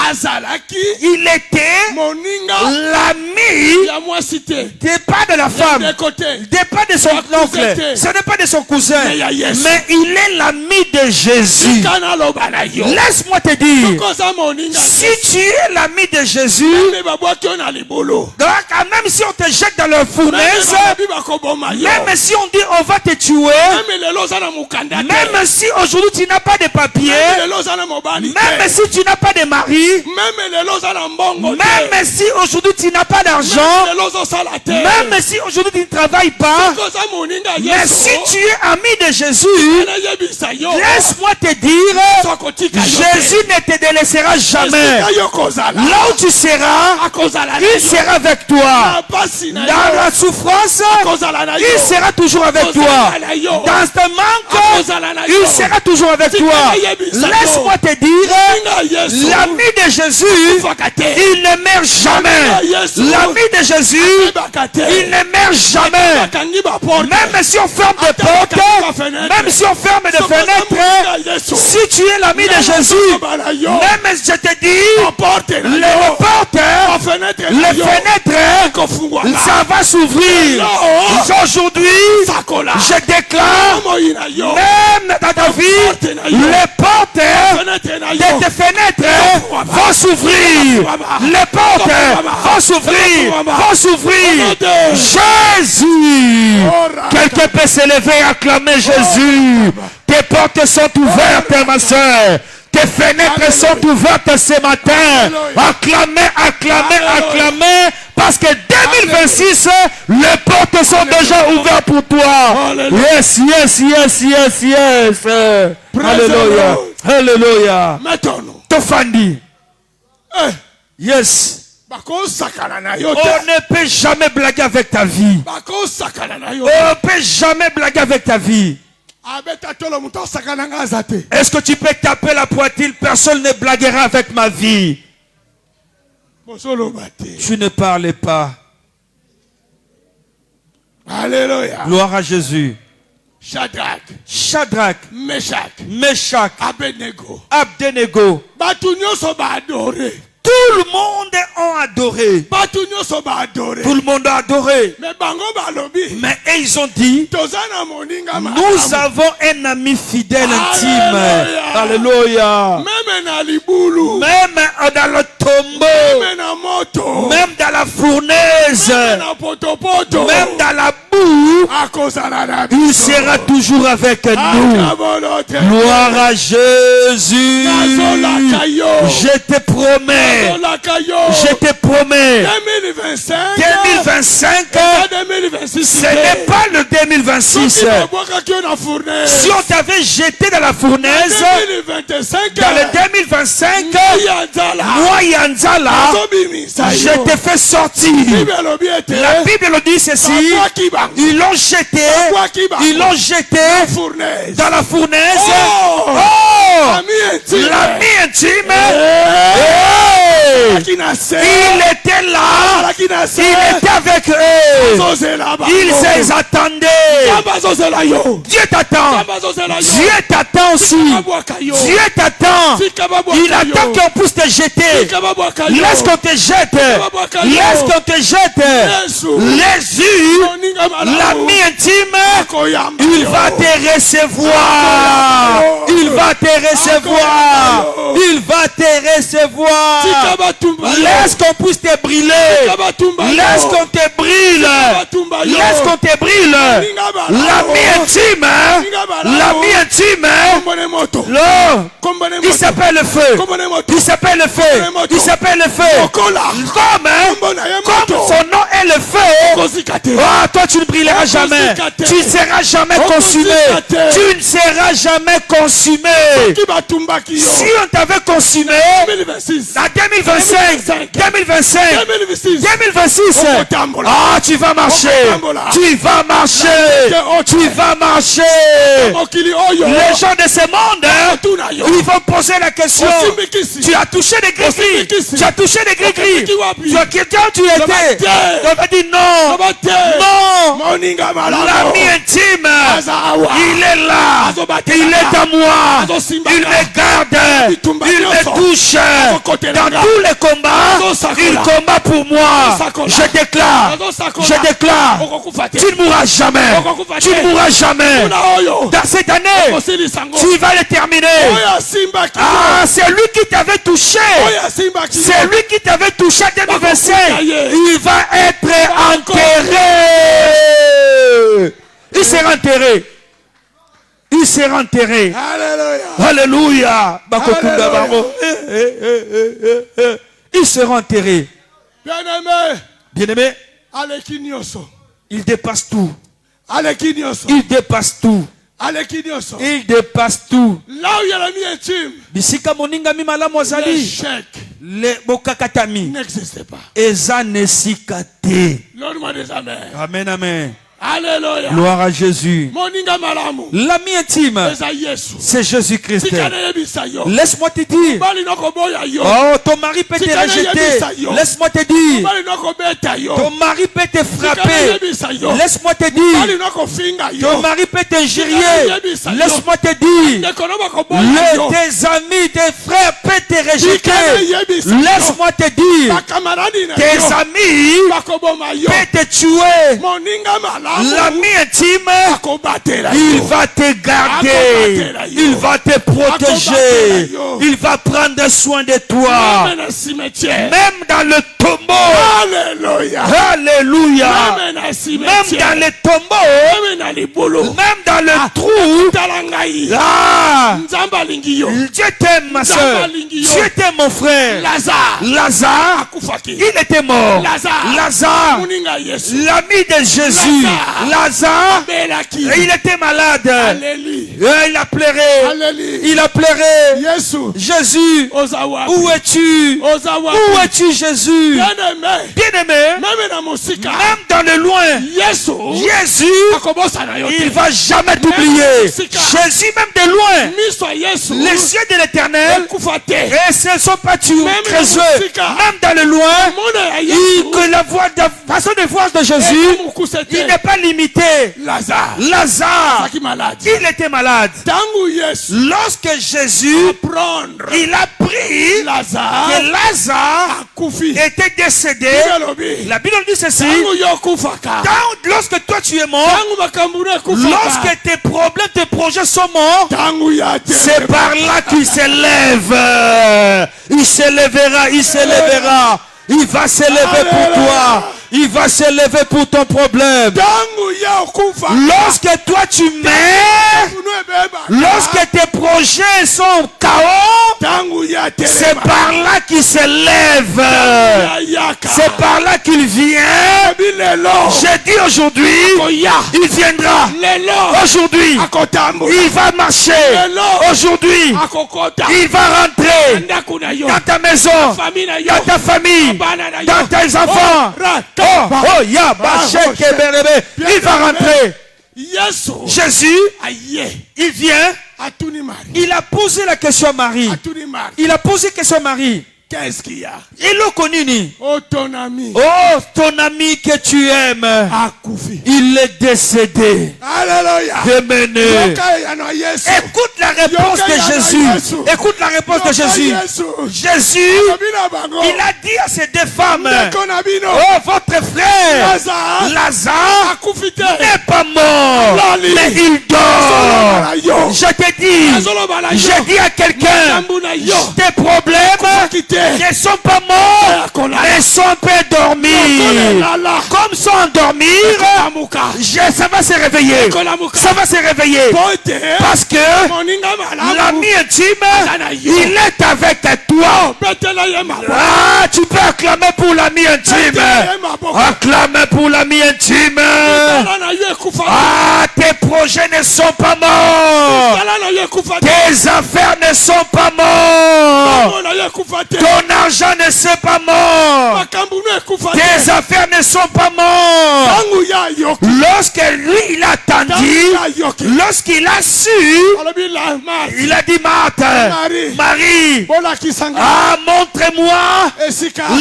Azalaki, Il était moninga, l'ami il y a moi cité. des pas de la femme, Des côtés. des pas de son cousin. oncle, ce n'est pas de son cousin, Mais il y a Yesu. mais il est l'ami de Jésus. Kana loba na yo. Laisse-moi te dire, Koza moninga. si tu es l'ami de Jésus, Mais babwa ki on a libolo. donc, même si on te jette dans la fournaise, même si on dit on va te tuer, Même les loza na mukanda. même si aujourd'hui tu n'as pas de papier, Même les loza na mobali. même si tu n'as pas de mari, Même les loza na mbongo. même si aujourd'hui tu n'as pas d'argent, Les loza salate. même si aujourd'hui tu ne travailles pas, Koza moninga mais yeso. si tu es ami de Jésus, Na yebisa yo. laisse-moi te dire, Sokotika yo. Jésus ne te délaissera jamais. Yo kozala. Là où tu seras, Akozala. il sera avec toi. Basi na Dans yo. la souffrance, Akozala na yo. il sera toujours avec toi. Dans ce manque, il sera toujours avec toi. Laisse-moi te dire, l'ami de Jésus, il ne meurt jamais. L'ami de Jésus, il ne meurt jamais. Même si on ferme des portes, même si on ferme des fenêtres, si tu es l'ami de Jésus, même je te dis, les portes, les fenêtres, ça va s'ouvrir. Aujourd'hui, je déclare, même dans ta vie, les portes de tes fenêtres vont s'ouvrir. Les portes vont s'ouvrir, vont s'ouvrir. Jésus. Quelqu'un peut se lever et acclamer Jésus. Tes portes sont ouvertes, ma soeur. Tes fenêtres sont ouvertes ce matin. Acclamez, acclamez, acclamez. Parce que 2026, les portes sont déjà ouvertes pour toi. Yes, yes, yes, yes, yes. Alléluia. Alléluia. Mettons-nous. Tofandi. Eh. Yes. Bako sakana na yo. On ne peut jamais blaguer avec ta vie. Bako sakana na yo. On ne peut jamais blaguer avec ta vie. Abeta tolo muto sakana nga zate. Est-ce que tu peux taper la poitrine? Personne ne blaguera avec ma vie. Bosolo bate. Tu ne parles pas. Alléluia. Gloire à Jésus. Shadrach, Shadrach, Meshach, Meshach, Abednego. Abednego. Batu nyonso ba adoré. Tout le monde a adoré. Batu nyonso ba adoré. Tout le monde a adoré. Mais bango ba lobi. Mais ils ont dit, Tozana moninga ma. nous avons un ami fidèle intime. Alléluia. Alléluia. Même na libulu. Même dans le tombeau, Même na moto. même dans la fournaise, Même na potopoto. même dans la boue, Akozala na il biso. sera toujours avec nous. Akabolote. Gloire à Jésus. Nazolaka yo. Je te promets, Nazolaka yo. je te promets, 2025. 2025, Pas 2026. ce n'est pas le 2026. Soki babwaka ki yo na fournaise. Si on t'avait jeté dans la fournaise, 2025. dans le 2025, Yanzala. moi Yanzala, Azobimisa je yo. te fais sortir. Bible alobi ete. La Bible le dit ceci, Babwaki bango. ils l'ont jeté, ils l'ont jeté Fournaise. dans la fournaise. Oh! Oh! Ami intime. L'ami intime, Eh. hey! Qui n'a il était là Il était avec eux. Ils les attendaient. Dieu t'attend. Dieu t'attend aussi. Dieu t'attend. Il attend qu'on puisse te jeter. Laisse qu'on te jette. Laisse qu'on te jette. Jésus, l'ami intime, il va te recevoir. Il va te recevoir. Il va te recevoir. Laisse qu'on puisse te brûler. Laisse qu'on te brûle. Laisse qu'on te brûle. L'ami intime. L'ami intime. Il s'appelle le feu. Il s'appelle le feu. Il s'appelle le feu. Comme son nom est le feu. Oh, toi tu ne brilleras jamais. Tu ne seras jamais consumé. Tu ne seras jamais consumé. Si on t'avait consumé en 2025, 2026, ah, tu vas marcher. Tu vas marcher. Tu vas marcher. Les gens de ce monde, ils vont poser la question. Tu as touché des gris-gris. Tu as touché des gris-gris. Tu étais. On va dire non. Non. L'ami intime, il est là. Il est à moi. Il me garde. Il me touche. Dans tous les combats, il combat pour moi. Je déclare. Je déclare. Tu ne mourras jamais. Tu ne mourras jamais. Dans cette année, tu vas le terminer. Ah, c'est lui qui t'avait touché. C'est lui qui t'avait touché en 2025. Il va être enterré. Il sera enterré. Il sera enterré. Alléluia. Il sera enterré. Bien-aimé, il dépasse tout. Il dépasse tout. Il dépasse tout. Là où il y a l'ami intime, Bisika moninga mi malamu azali. l'échec Le bokakatami. n'existe pas. Eza nesikate. Donne-moi des amen. Amen, amen. Alléluia. Gloire à Jésus. Moninga malamu. L'ami intime, Eza Yesu. c'est Jésus-Christ. Sikana yebisa yo. Laisse-moi te dire. Bali noko boya yo. Oh, ton mari peut te rejeter. Laisse-moi te dire. Bali noko beta yo. Ton mari peut te Sikana frapper. yebisa yo. Laisse-moi te Bali dire. noko finga yo. Ton mari peut t'injurier. Laisse-moi te dire. Nekono bako boya yo. Tes amis, tes frères peuvent te rejeter. Laisse-moi te dire. Bakamaradi na Tes yo. amis Bako boma yo. peuvent te tuer. Moninga malamu. L'ami intime, Bako batela il yo. va te garder. Il va te protéger. Il va prendre soin de toi. Même dans cimetière. Même dans le tombeau. Alléluia. Alléluia. Même dans Même cimetière. dans le tombeau. Même dans les bolos. Même dans le trou. Talangai. Ah, Nzamba lingio. Dieu t'aime, ma soeur. Dieu t'aime, mon frère. Lazare. Lazare, Akufaki. il était mort. Lazare. Lazare, Muninga Yesu. l'ami de Jésus. Lazare, Belaki. il était malade. Alléluia. Il a pleuré. Alléluia. Il a pleuré. Yesu. Jésus, Ozawa. où es-tu? Ozawa. Où es-tu, Jésus? Bien-aimé. Bien-aimé, Même dans Mosika. même dans le loin, Yesu. Jésus, Akobosa na yote. il va jamais t'oublier. Jésus, même de loin, Miso Yesu. les yeux de l'éternel, Ekufate. et ce ne sont pas tués, Même créeux. le Mosika. Même dans le loin, Mona ya Yesu. que la voix de façon de voir de Jésus, il n'est pas limité. Lazare. Lazare, Saki malade. il était malade. Tangu Yesu. Lorsque Jésus, Prendre. il a pris Lazare. que Lazare Akufi. était décédé, Bibelobi. la Bible dit ceci, Tangu yo kufaka. lorsque toi tu es mort, Tangu makambure kufaka. lorsque tes problèmes, tes projets sont morts, Tangu ya c'est par là qu'il s'élève. Il s'élèvera, il s'élèvera. Il va s'élever pour toi. Il va s'élever pour ton problème. Tangu ya kufaka. Lorsque toi tu meurs, lorsque tes projets sont chaos, Tangu ya c'est par là qu'il s'élève. C'est par là qu'il vient. J'ai dit aujourd'hui, il viendra. Aujourd'hui, il va marcher. Aujourd'hui, il va rentrer dans ta maison, dans ta famille, dans tes enfants. Oh, ya, il va rentrer. Jésus, il vient. Il a posé la question à Marie. Il a posé la question à Marie. Qu'est-ce qu'il y a? Eloko nini? Oh, ton ami. Oh, ton ami que tu aimes, Akufi. il est décédé. Alléluia. Démené. Écoute la réponse de Jésus. Écoute la réponse de Jésus. Jésus, il a dit à ces deux femmes, oh, votre frère Lazare n'est pas mort, mais il dort. Je te dis, j'ai dit à quelqu'un, tes problèmes ne sont pas morts, mais sont un peu dormis. Comme sont endormis, ça va se réveiller. Ça va se réveiller. Parce que l'ami intime, il est avec toi. Ah, tu peux acclamer pour l'ami intime. Acclamer pour l'ami intime. Ah, tes projets ne sont pas morts. Tes affaires ne sont pas morts. Ton argent ne sont pas mort. Tes affaires ne sont pas morts. Lorsque lui il a attendu, lorsqu'il a su, il a dit Marthe, Marie, ah, montre-moi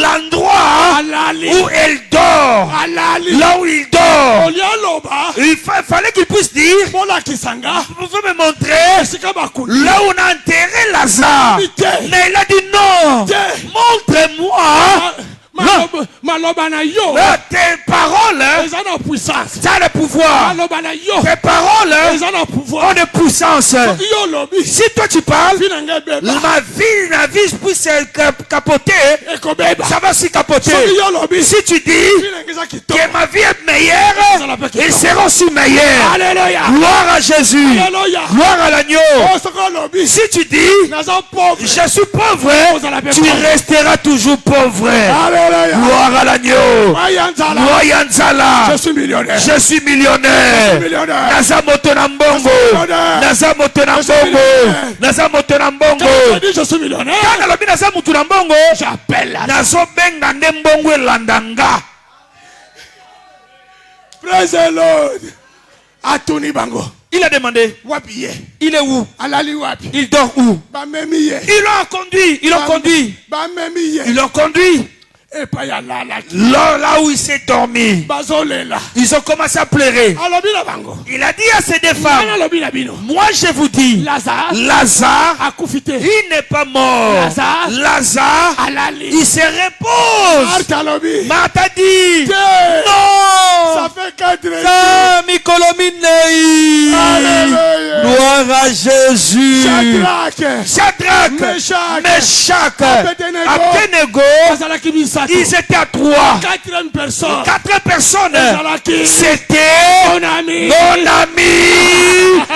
l'endroit où elle dort. Là où il dort. Il fallait qu'il puisse dire, vous pouvez me montrer là où on a enterré Lazare. Mais il a dit non. Montre-moi. Tes paroles, ça a le pouvoir. Tes paroles ont de puissance. Si toi tu parles, ma vie puisse capoter, ça va s'y capoter. Si tu dis que ma vie est meilleure, ils seront aussi meilleurs. Gloire à Jésus. Gloire à l'agneau. Si tu dis je suis pauvre, tu resteras toujours pauvre. Gloire à l'agneau. Moyanzala. Je suis millionnaire. Je suis millionnaire. Naza motonambongo. Naza motonambongo. Naza motonambongo. Je suis millionnaire. Quand alobi naza motonambongo, j'appelle nazo benga ndembongo elandanga. Praise the Lord. Atuni bango. Il a demandé. Il est où? Il dort où? Ils l'ont conduit. Ils l'ont conduit. Ils l'ont conduit. Là où il s'est dormi, ils ont commencé à pleurer. Il a dit à ces deux femmes, moi je vous dis, Lazare, il n'est pas mort. Lazare, il se repose. Marthe a dit, non, ça fait 4 gloire à Jésus. Shadrach, Meshach, Abednego, ils étaient à 3. 4 personnes. C'était mon ami,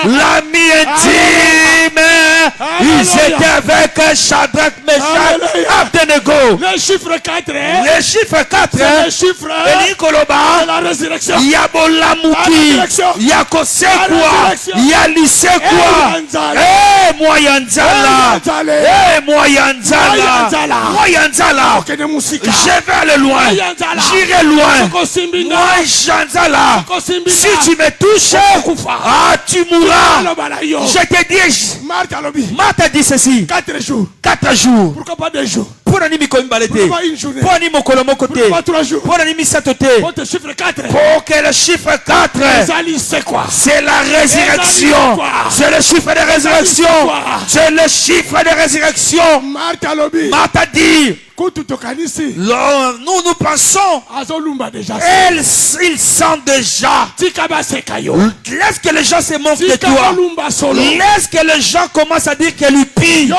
l'ami intime. Ils étaient avec Shadrach, Meshach, Abednego. Le chiffre 4. Le chiffre 4. C'est le chiffre de la résurrection. Il y a Bolamuki. Il y a Kosekwa. Il y a Lisekwa. Eh, Moyanzala. Eh, Moyanzala. Moyanzala. Je vais aller loin. J'irai loin. Moyanzala. Si tu me touches, ah, tu mourras. Je te dis. Marthe a dit ceci. 4 jours. 4 jours. Pourquoi pas 2 jours? Pourquoi pas une journée? Pourquoi pas 3 jours? Pour le chiffre 4. Pour que le chiffre 4, c'est quoi? c'est la résurrection. C'est le chiffre de résurrection. C'est le chiffre de résurrection. Marthe a dit, nous pensons, ils sentent déjà. Laisse que les gens se moquent de toi. Laisse que les gens commencent à dire qu'elle lui pille.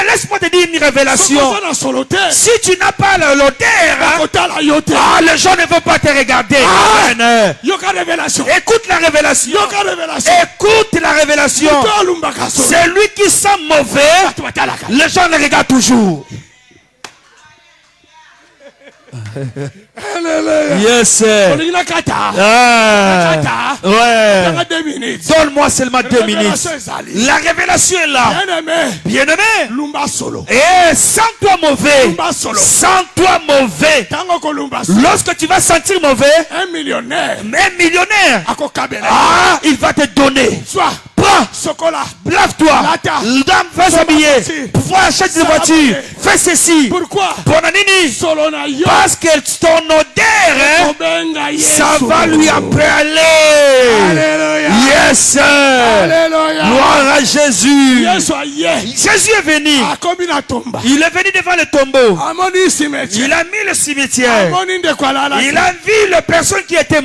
Laisse-moi te dire une révélation. Si tu n'as pas l'odeur, les gens ne vont pas te regarder. Écoute la révélation. Écoute la révélation. Celui qui sent mauvais, les gens le regardent toujours. Yes, sir. Ouais. Donne-moi seulement 2 minutes. La révélation est là. Bien-aimé. Et sans toi mauvais. Sans toi mauvais. Lorsque tu vas sentir mauvais, un millionnaire, ah, il va te donner. Peu Prends. Sokola. Lave-toi. Lata. Dame, fais s'habiller. Achète une voiture. Fais ceci. Pourquoi? Bonanini. Solona yo. Parce que ton odeur, hein, Obenga Yesu. ça va lui après aller. Alléluia. Yes, sir. Alléluia. Gloire à Jésus. Yesu aye. Jésus est venu. Akomi na tomba. Il est venu devant le tombeau. Amoni cimetière. Il a mis le cimetière. Amoni ndekwala. Il a vu les personnes qui étaient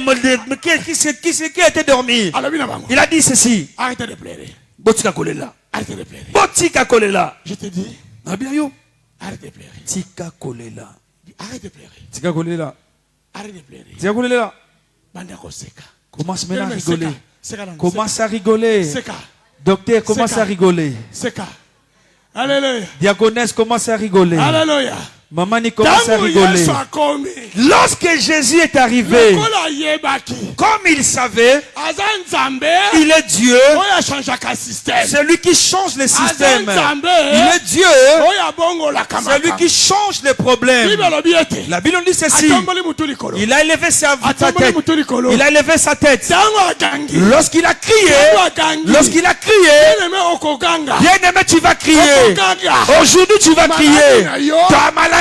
qui étaient dormies. Alobina bango. Il a dit ceci. Arrêtez de pleurer. Botika kolela. Arrêtez de pleurer. Botika kolela. Je te dis. Bien yo. Arrête de pleurer. Tika kolela. Arrête de pleurer. Tika kolela. Arrête de pleurer. Tika kolela. Banda koseka. Commence maintenant à rigoler. Seka. Commence à rigoler. Seka. Docteur, commence à rigoler. Seka. Alléluia. Diaconesse, commence à rigoler. Alléluia. Maman, il commence à rigoler. Lorsque Jésus est arrivé, comme il savait, il est Dieu. C'est lui qui change le système. Il est Dieu. C'est lui qui change les problèmes. La Bible dit ceci. Il a élevé sa tête. Il a élevé sa tête. Lorsqu'il a crié, bien-aimé, tu vas crier. Aujourd'hui, tu vas crier. Ta maladie,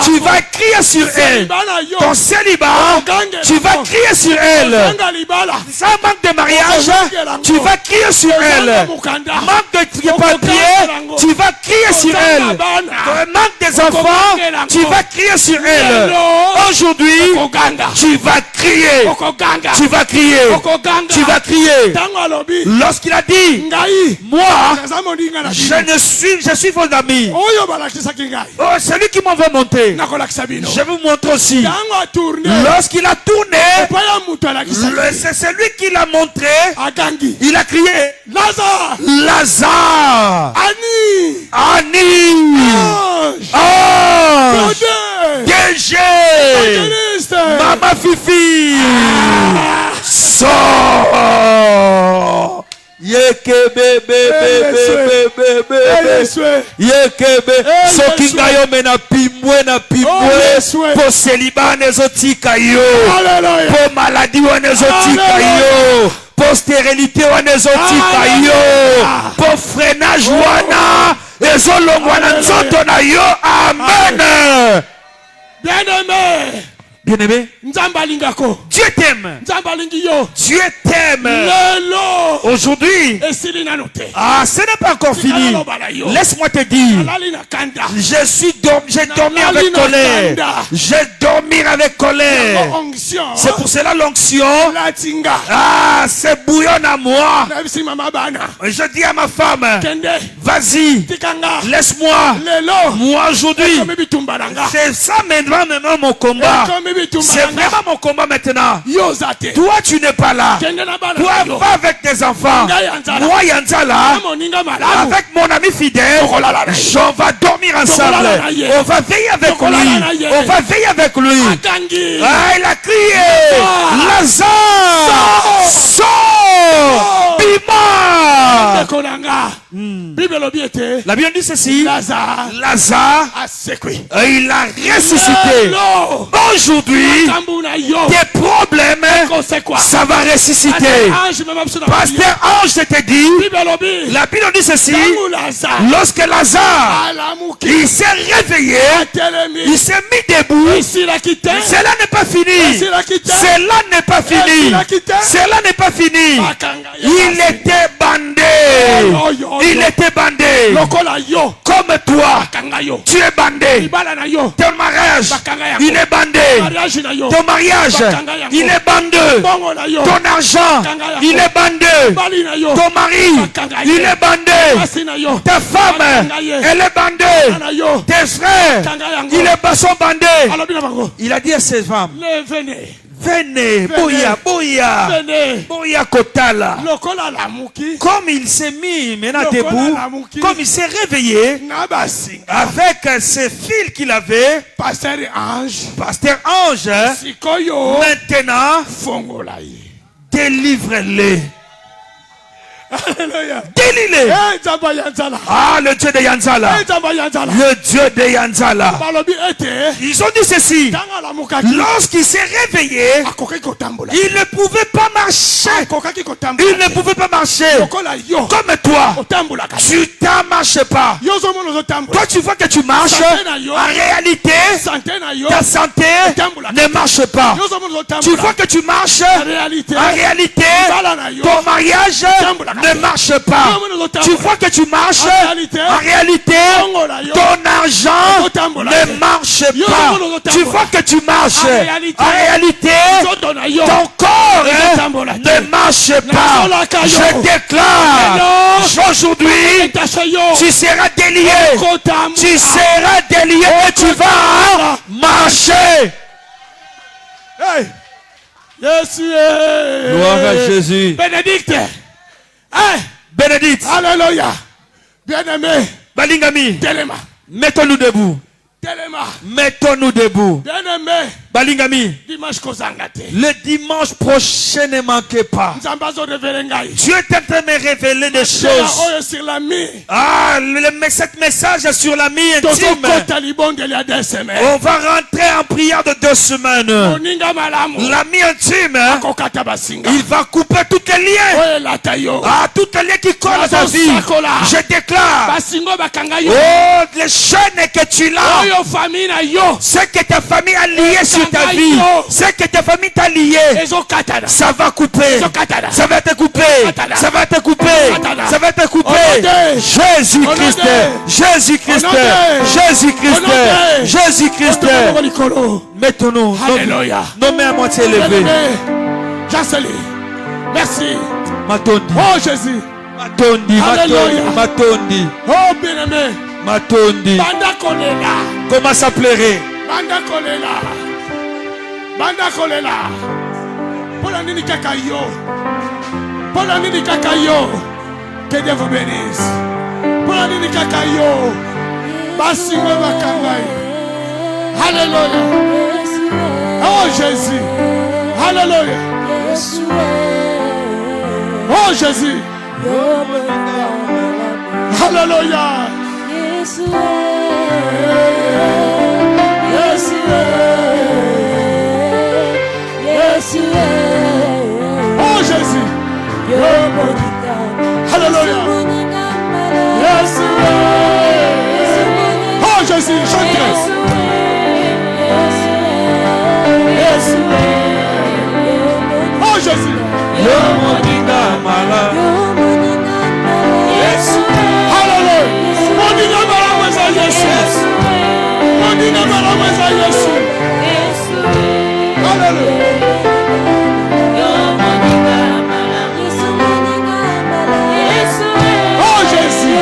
tu vas crier sur elle. Ton célibat, tu vas crier sur elle. Sans manque de mariage, tu vas crier sur elle. Manque de papier, tu vas crier sur elle. Manque des enfants, tu vas crier sur elle. Aujourd'hui, tu vas crier. Tu vas crier. Tu vas crier. Lorsqu'il a dit, moi, je suis vos amis. Oh, c'est lui qui m'en veut monter. Je vous montre aussi. Lorsqu'il a tourné, c'est celui qui l'a montré. Il a crié, Lazare, Lazare, Annie, Ange, DG, Mama Fifi, sort. Soki ngayo mena pimwe na pimwe po celibat nezotika yo po maladie nezotika yo po stérilité nezotika yo po freinage wana ezolongwa na nzoto na yo. Amen. Bien-aimé, bien-aimé, Dieu t'aime. Dieu t'aime. Aujourd'hui, ce n'est pas encore fini. Laisse-moi te dire, j'ai dormi avec colère. J'ai dormi avec colère. C'est pour cela l'onction. C'est bouillon à moi. Je dis à ma femme, vas-y, laisse-moi. Moi aujourd'hui, c'est ça maintenant mon combat. C'est vraiment mon combat maintenant. Toi, tu n'es pas là. Toi, va avec tes enfants. Moi, Yanzala, avec mon ami fidèle, on va dormir ensemble. On va veiller avec lui. On va veiller avec lui. Ah, il a crié, Lazare, sors, Bima. La Bible dit ceci. Lazare, il a ressuscité. Aujourd'hui, tes problèmes, ça va ressusciter. Pasteur Ange, je te dis, la Bible dit ceci. Lorsque Lazare, il s'est réveillé, il s'est mis debout. Cela n'est pas fini. Cela n'est pas fini. Cela n'est pas fini. Il était bandé. Il était bandé. Comme toi, tu es bandé. Ton mariage, il est bandé. Ton mariage, il est bandé. Ton argent, il est bandé. Ton mari, il est bandé. Ta femme, elle est bandée. Tes frères, ils sont bandés. Il a dit à ses femmes, venez, boya kotala. Comme il s'est mis maintenant debout, comme il s'est réveillé avec ses fils qu'il avait, Pasteur Ange, maintenant, délivre-les. Alléluia. Délie-les. Eh, Nzamba Yanzala. Ah, le Dieu de Yanzala. Eh, Nzamba Yanzala. Le Dieu de Yanzala. Balobi ete. Ils ont dit ceci. Tanga la mukaki. Lorsqu'il s'est réveillé, Akoki kotambola. il ne pouvait pas marcher. Akokaki kotambola. Il ne pouvait pas marcher. Lokola yo. Comme toi, Otambola kati. tu t'en marches pas. Yo zo mono zo tambola. Toi, tu vois que tu marches. En réalité, Santé na yo. ta santé ne marche pas. Yo zo mono zo tambola. Tu vois que tu marches. En réalité. Ton mariage ne marche pas. Tu vois que tu marches. En réalité, ton argent ne marche pas. Tu vois que tu marches. En réalité, ton corps ne marche pas. Je déclare aujourd'hui, tu seras délié. Tu seras délié et tu vas marcher. Hey. Jésus est. Gloire à Jésus. Bénédicte. Hey. Bénédicte. Alléluia. Bien-aimé. Balingami. Téléma. Mettons-nous debout. Téléma. Mettons-nous debout. Bien-aimé. Balingami. Dimanche kozangate. Le dimanche prochain ne manquez pas. Nzambazo reverengai. Dieu est en train de me révéler des choses. Oyo sur la mi. Ah, cet message sur la mi intime. Kota libonde il y a 2 semaines. On va rentrer en prière de 2 semaines. Oninga malamu. La mi intime. Kokata basinga. Il va couper tous les liens. Oyo la tayo. Ah, tous les liens qui collent à ta vie. Je déclare. Basingo bakanga yo. Oh, les chaînes que tu as. Oyo famille na yo. Ce que ta famille a lié sur ta vie. Ce que ta famille t'a lié. Ça va couper. Ça va te couper. Ça va te couper. Ça va te couper. Jésus-Christ. Jésus-Christ. Jésus-Christ. Jésus-Christ. Mettons-nous. Alléluia. Nos mains à moitié élevées. Jaceli. Merci. Matondi. Oh Jésus. Matondi. Matondi. Oh bien-aimé. Matondi. Banda kolela. Comment ça plairait? Banda kolela. Banda kolela. Pola nini kaka yo. Pola nini kaka yo. Que Dieu vous bénisse. Pola nini kaka yo. Basingo bakangai. Alléluia. Oh Jésus. Alléluia. Oh Jésus. Alléluia. Oh Jésus. Alléluia. Oh Jésus, chantez. Oh Jésus. Alléluia. Moninga malamweza Yesu. Moninga malamweza Yesu. Alléluia. Oh Jésus.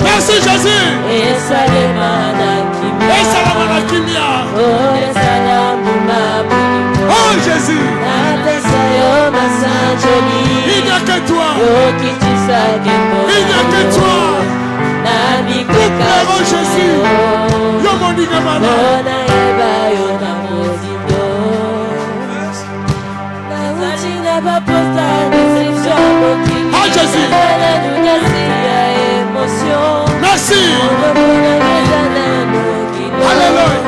Merci Jésus. Oh Jésus. Il n'y a que toi. Il n'y a que toi. Oh Jésus. Yo moninga mala. Oh Jésus. Merci. Alléluia.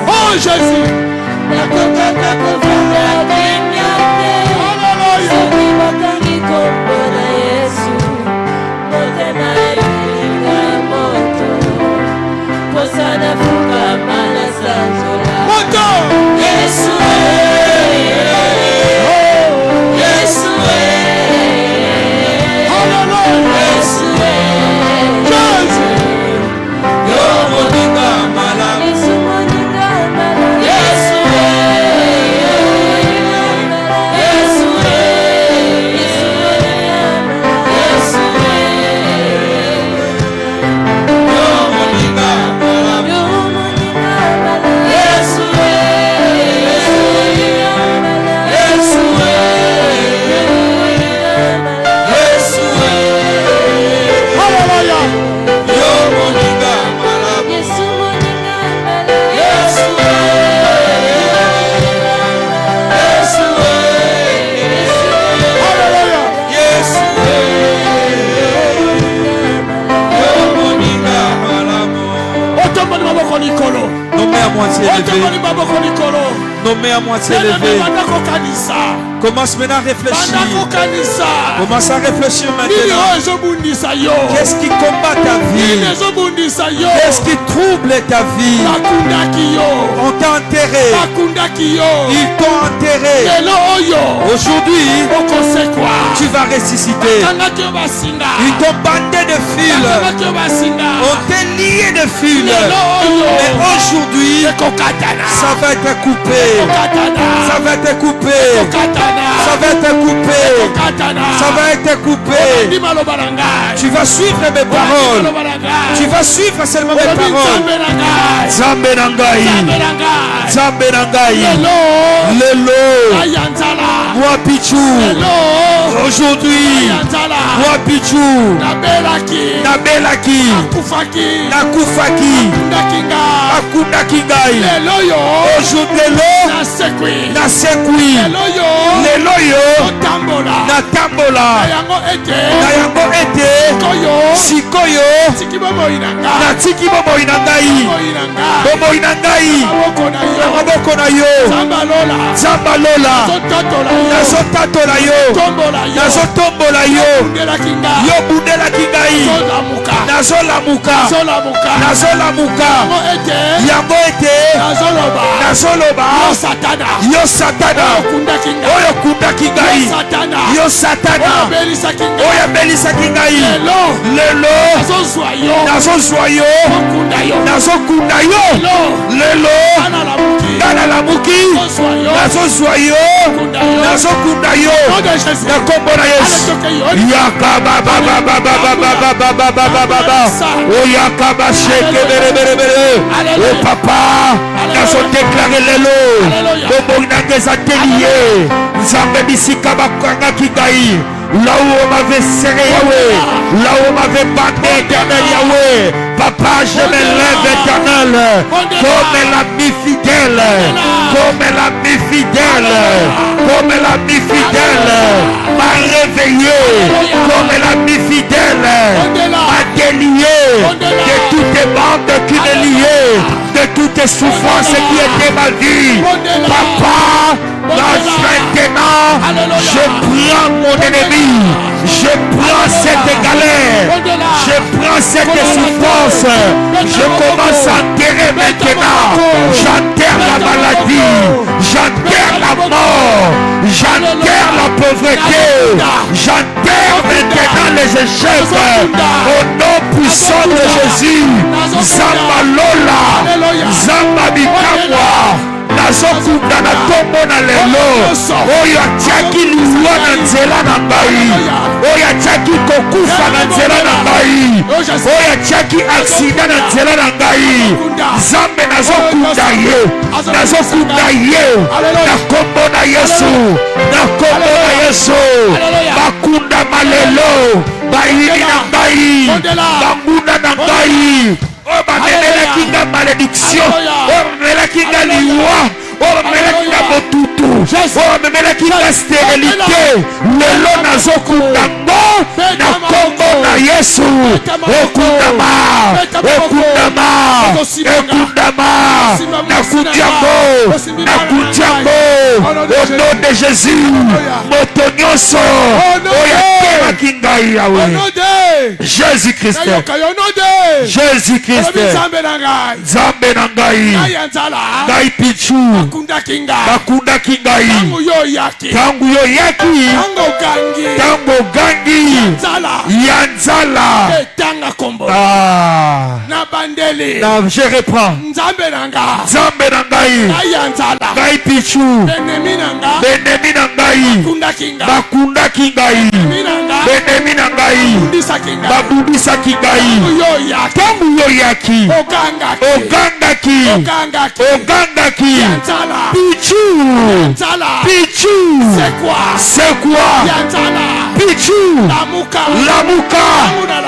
Oh Jésus. Nos mains à moitié levées. Commence maintenant à réfléchir. Commence à réfléchir maintenant. Qu'est-ce qui combat ta vie? Qu'est-ce qui trouble ta vie? On t'a enterré. Ils t'ont enterré. Aujourd'hui, tu vas ressusciter. Ils t'ont bandé de fil. On t'a lié de fil. Mais aujourd'hui, ça va être coupé. Ça va être coupé. Ça va être coupé. Ça va être coupé. Tu vas suivre mes paroles. Tu vas suivre seulement mes paroles. Zambe nangai. Zambe nangai. Lelo. Moi Pichou. Aujourd'hui. Moi Pichou. Nabelaki. Nakufaki. Akunda kingai. Aujourd'hui na sekui. Lelo yo na tambola. Na yango ete sikoyo na tiki bobo inangai. Bobo inangai. Maboko na yo. Zambalola. Nazotatola yo. Nazotombola yo. Yo bundela kingai. Nazolamuka. Yango ete nazoloba. Yo satana. Oyo kunda kingai. Yo satana. Oyo belisa kingai. Lelo. Nazozwa yo. Nazokunda yo. Lelo. Gana la muki. Nazozwa yo. Nazokunda yo. Nakombola Yesu. Yakaba baba baba baba baba. Oyakaba sheke bere. Oh papa. Nazodéclarer lelo. Bobo inangeza teliye. Nzambe bisika bakanga kigai. Là où on m'avait serré Yahweh, là où on m'avait bandé éternel Yahweh, papa je me lève éternel, comme l'ami fidèle, m'a réveillé, comme l'ami fidèle, m'a délié de toutes les bandes qui me liaient, de toutes les souffrances qui étaient ma vie, papa. Maintenant, je prends mon ennemi, je prends cette galère, je prends cette souffrance, je commence à enterrer maintenant, j'enterre la maladie, j'enterre la mort, j'enterre la pauvreté, j'enterre maintenant les échecs, au nom puissant de Jésus, Zamba Lola, Zamba Bikamwa. Nazokunda na tombo na lelo oyo atiaki liwa na nzela na ngai oyo atiaki kokufa na nzela na ngai oyo atiaki aksida na nzela na ngai Nzambe nazokunda ye na kombo na Yesu bakunda malelo bayini na ngai bangunda na ngai oh bamelaki nga malédiction oh bamelaki nga liwa oh bamelaki nga botutu oh bamelaki nga stérilité lelo nazokunda ngo na kombo na Yesu okundama nakundiango au nom de Jésus moto nyonso oyo atemaki ngai yawe Jésus-Christ Nzambe na ngai ngai pichu bakundaki ngai tangu yo yaki tango gangi ya nzala je reprends Nzambe na ngai ngai pichu benemi na ngai bakundaki ngai benemi na ngai babudisaki ngai tangu yo yaki ogangaki pichu c'est quoi pichu lamuka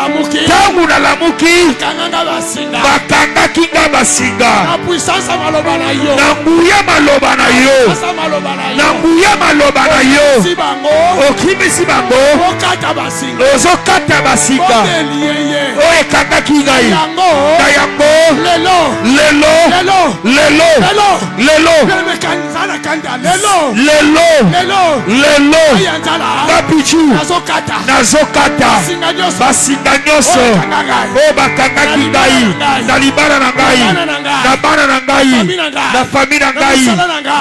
nalamuki ntango nalamuki kanganga basinga bakangaki nga basinga na puissance ya maloba na yo na nguya maloba na yo asa maloba na yo na nguya maloba na yo si bango okimisi bango okata basinga ozokata basinga odeliye oyo ekangaki ngai yango na yango lelo lelo lelo lelo lelo lelo bemekanzala kanda lelo lelo lelo lelo ayanzala bapichu nazokata nazokata basinga nyonso basinga nyonso oyo bakangaki ngai na libala na ngai na bana na ngai na fami na ngai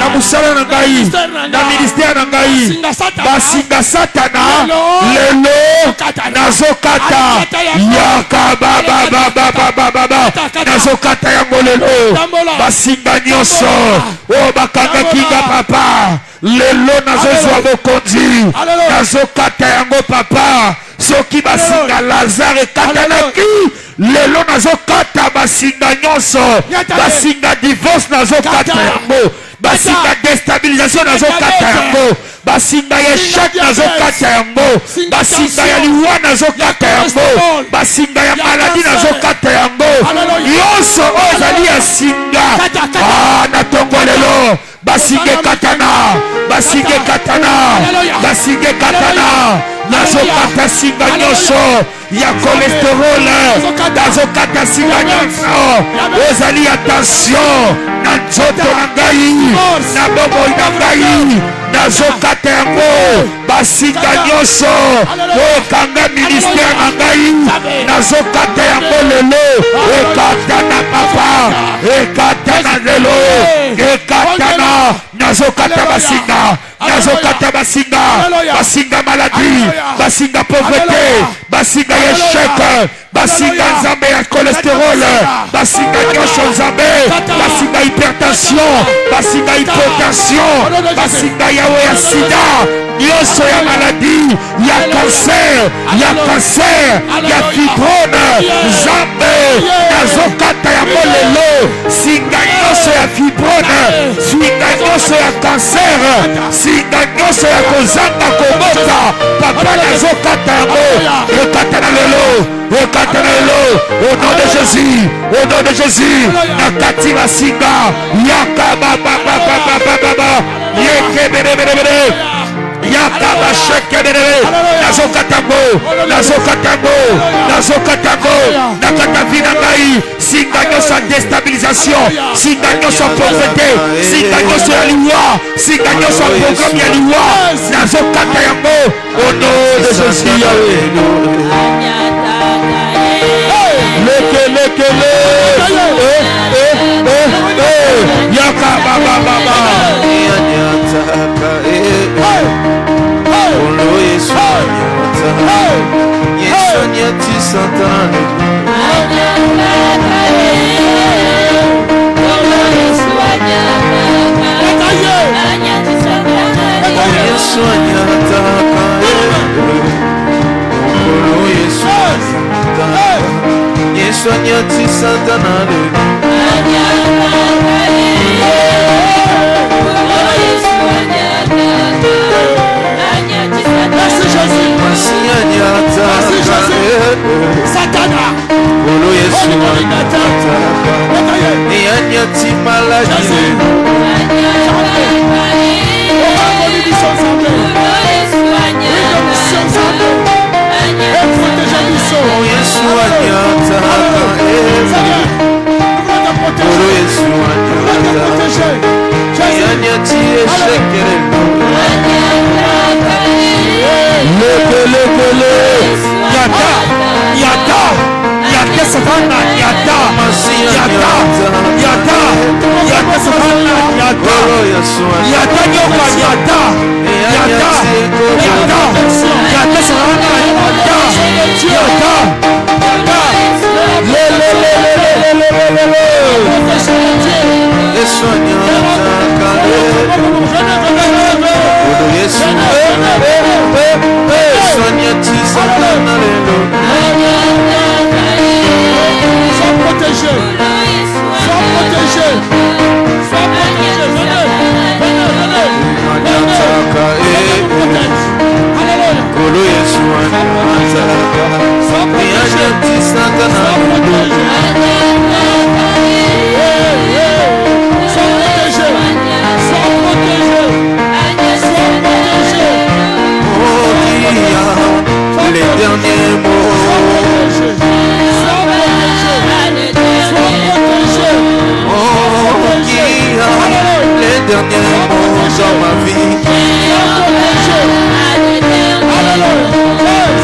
na mosala na ngai na ministere na ngai basinga satana lelo nazokata yaka babababababa nazokata yango lelo basinga nyonso oyo bakangaki nga papa lelo nazozwa bokonzi nazokata yango papa soki basinga lazare ekatanaki lelo nazokata basinga nyonso basinga divorce nazokata yango basinga destabilisation nazokata yango basinga ya échec nazokata yango basinga ya liwa nazokata yango basinga ya maladi nazokata yango nyonso oyo ezali ya singa na tongo lelo basinge katana basinge katana basinge katana nazokata singa nyonso ya cholesterol nazokata singa nyonso ezali ya tension na nzoto na ngai na bomoi na ngai nazokata yango basinga nyonso oyo ekanga ministere na ngai nazokata yango lelo ekatana papa ekatana lelo ekatana nazokata basinga nazokata basinga basinga maladi basinga pauvreté basinga ya échec basinga nzambe ya cholesterol basinga nyonso nzambe basinga hypertension basinga hypotension basinga yawe ya sida nyonso ya maladi ya cancer ya fibrone nzambe nazokata yango lelo singa nyonso ya fibrone singa nyonso ya cancer singa nyonso ya kozanga kobota papa nazokata yango ekatana lelo ekatana lelo au nom de Jésus au nom de Jésus nakati basinga yaka babababababa yekeberebere yakaba shekeberere nazokatango nakata vina ngai singa nyonso ya déstabilisation singa nyonso ya pauvreté singa nyonso ya liwa singa nyonso ya programme ya liwa nazokata yango au nom de Jésus lekele yakaba baba Les derniers mots. Les derniers mots dans ma vie.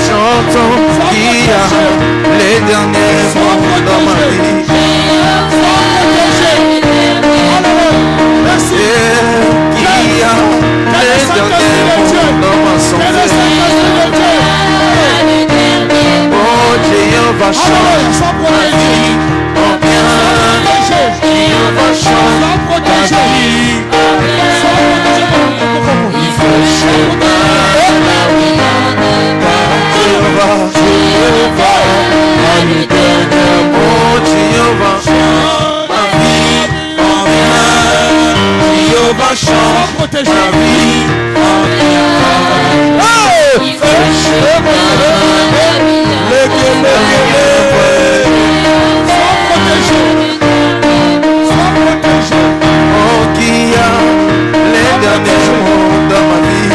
J'entends qui a les derniers mots dans ma vie. Qui a les derniers mots dans ma santé. Oh Dieu va changer ma vie en bien. Dieu va changer ma vie en bien. Il fait chemin la vie. Dieu va à l'éternel. Oh Dieu va changer ma vie en bien. Dieu va changer ma vie en bien. Il fait chemin la vie. Oh, qui a les derniers mots dans ma vie.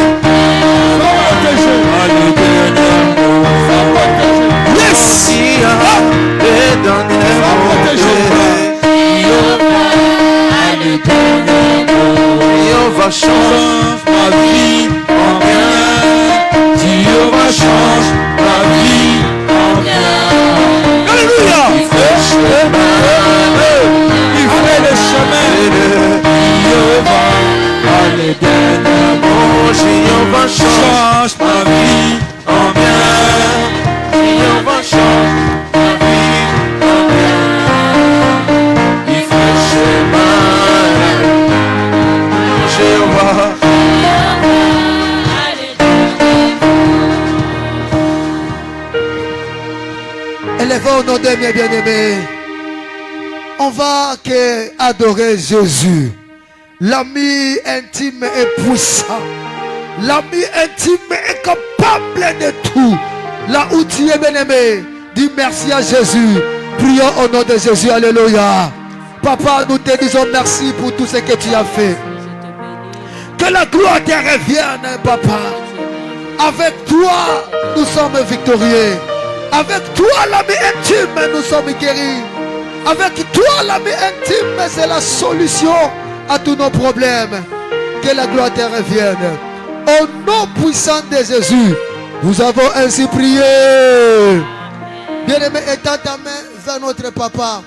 Yes. Qui a les derniers mots. Dieu va changer ma vie en bien. Dieu va changer ma vie en bien. Alléluia. Il fait le chemin. Dieu va à l'éternel. Oh, Dieu va changer ma vie en bien. Dieu va changer ma vie en bien. Il fait le chemin. Jéhovah. Élevons nos deux bien-aimés. On va adorer Jésus, l'ami intime et puissant, l'ami intime et capable de tout. Là où tu es bien-aimé, dis merci à Jésus. Prions au nom de Jésus. Alléluia. Papa, nous te disons merci pour tout ce que tu as fait. Que la gloire te revienne, papa. Avec toi, nous sommes victorieux. Avec toi, l'ami intime, nous sommes guéris. Avec toi, l'ami intime, c'est la solution à tous nos problèmes. Que la gloire te revienne. Au nom puissant de Jésus, nous avons ainsi prié. Bien-aimé, étends ta main vers notre papa.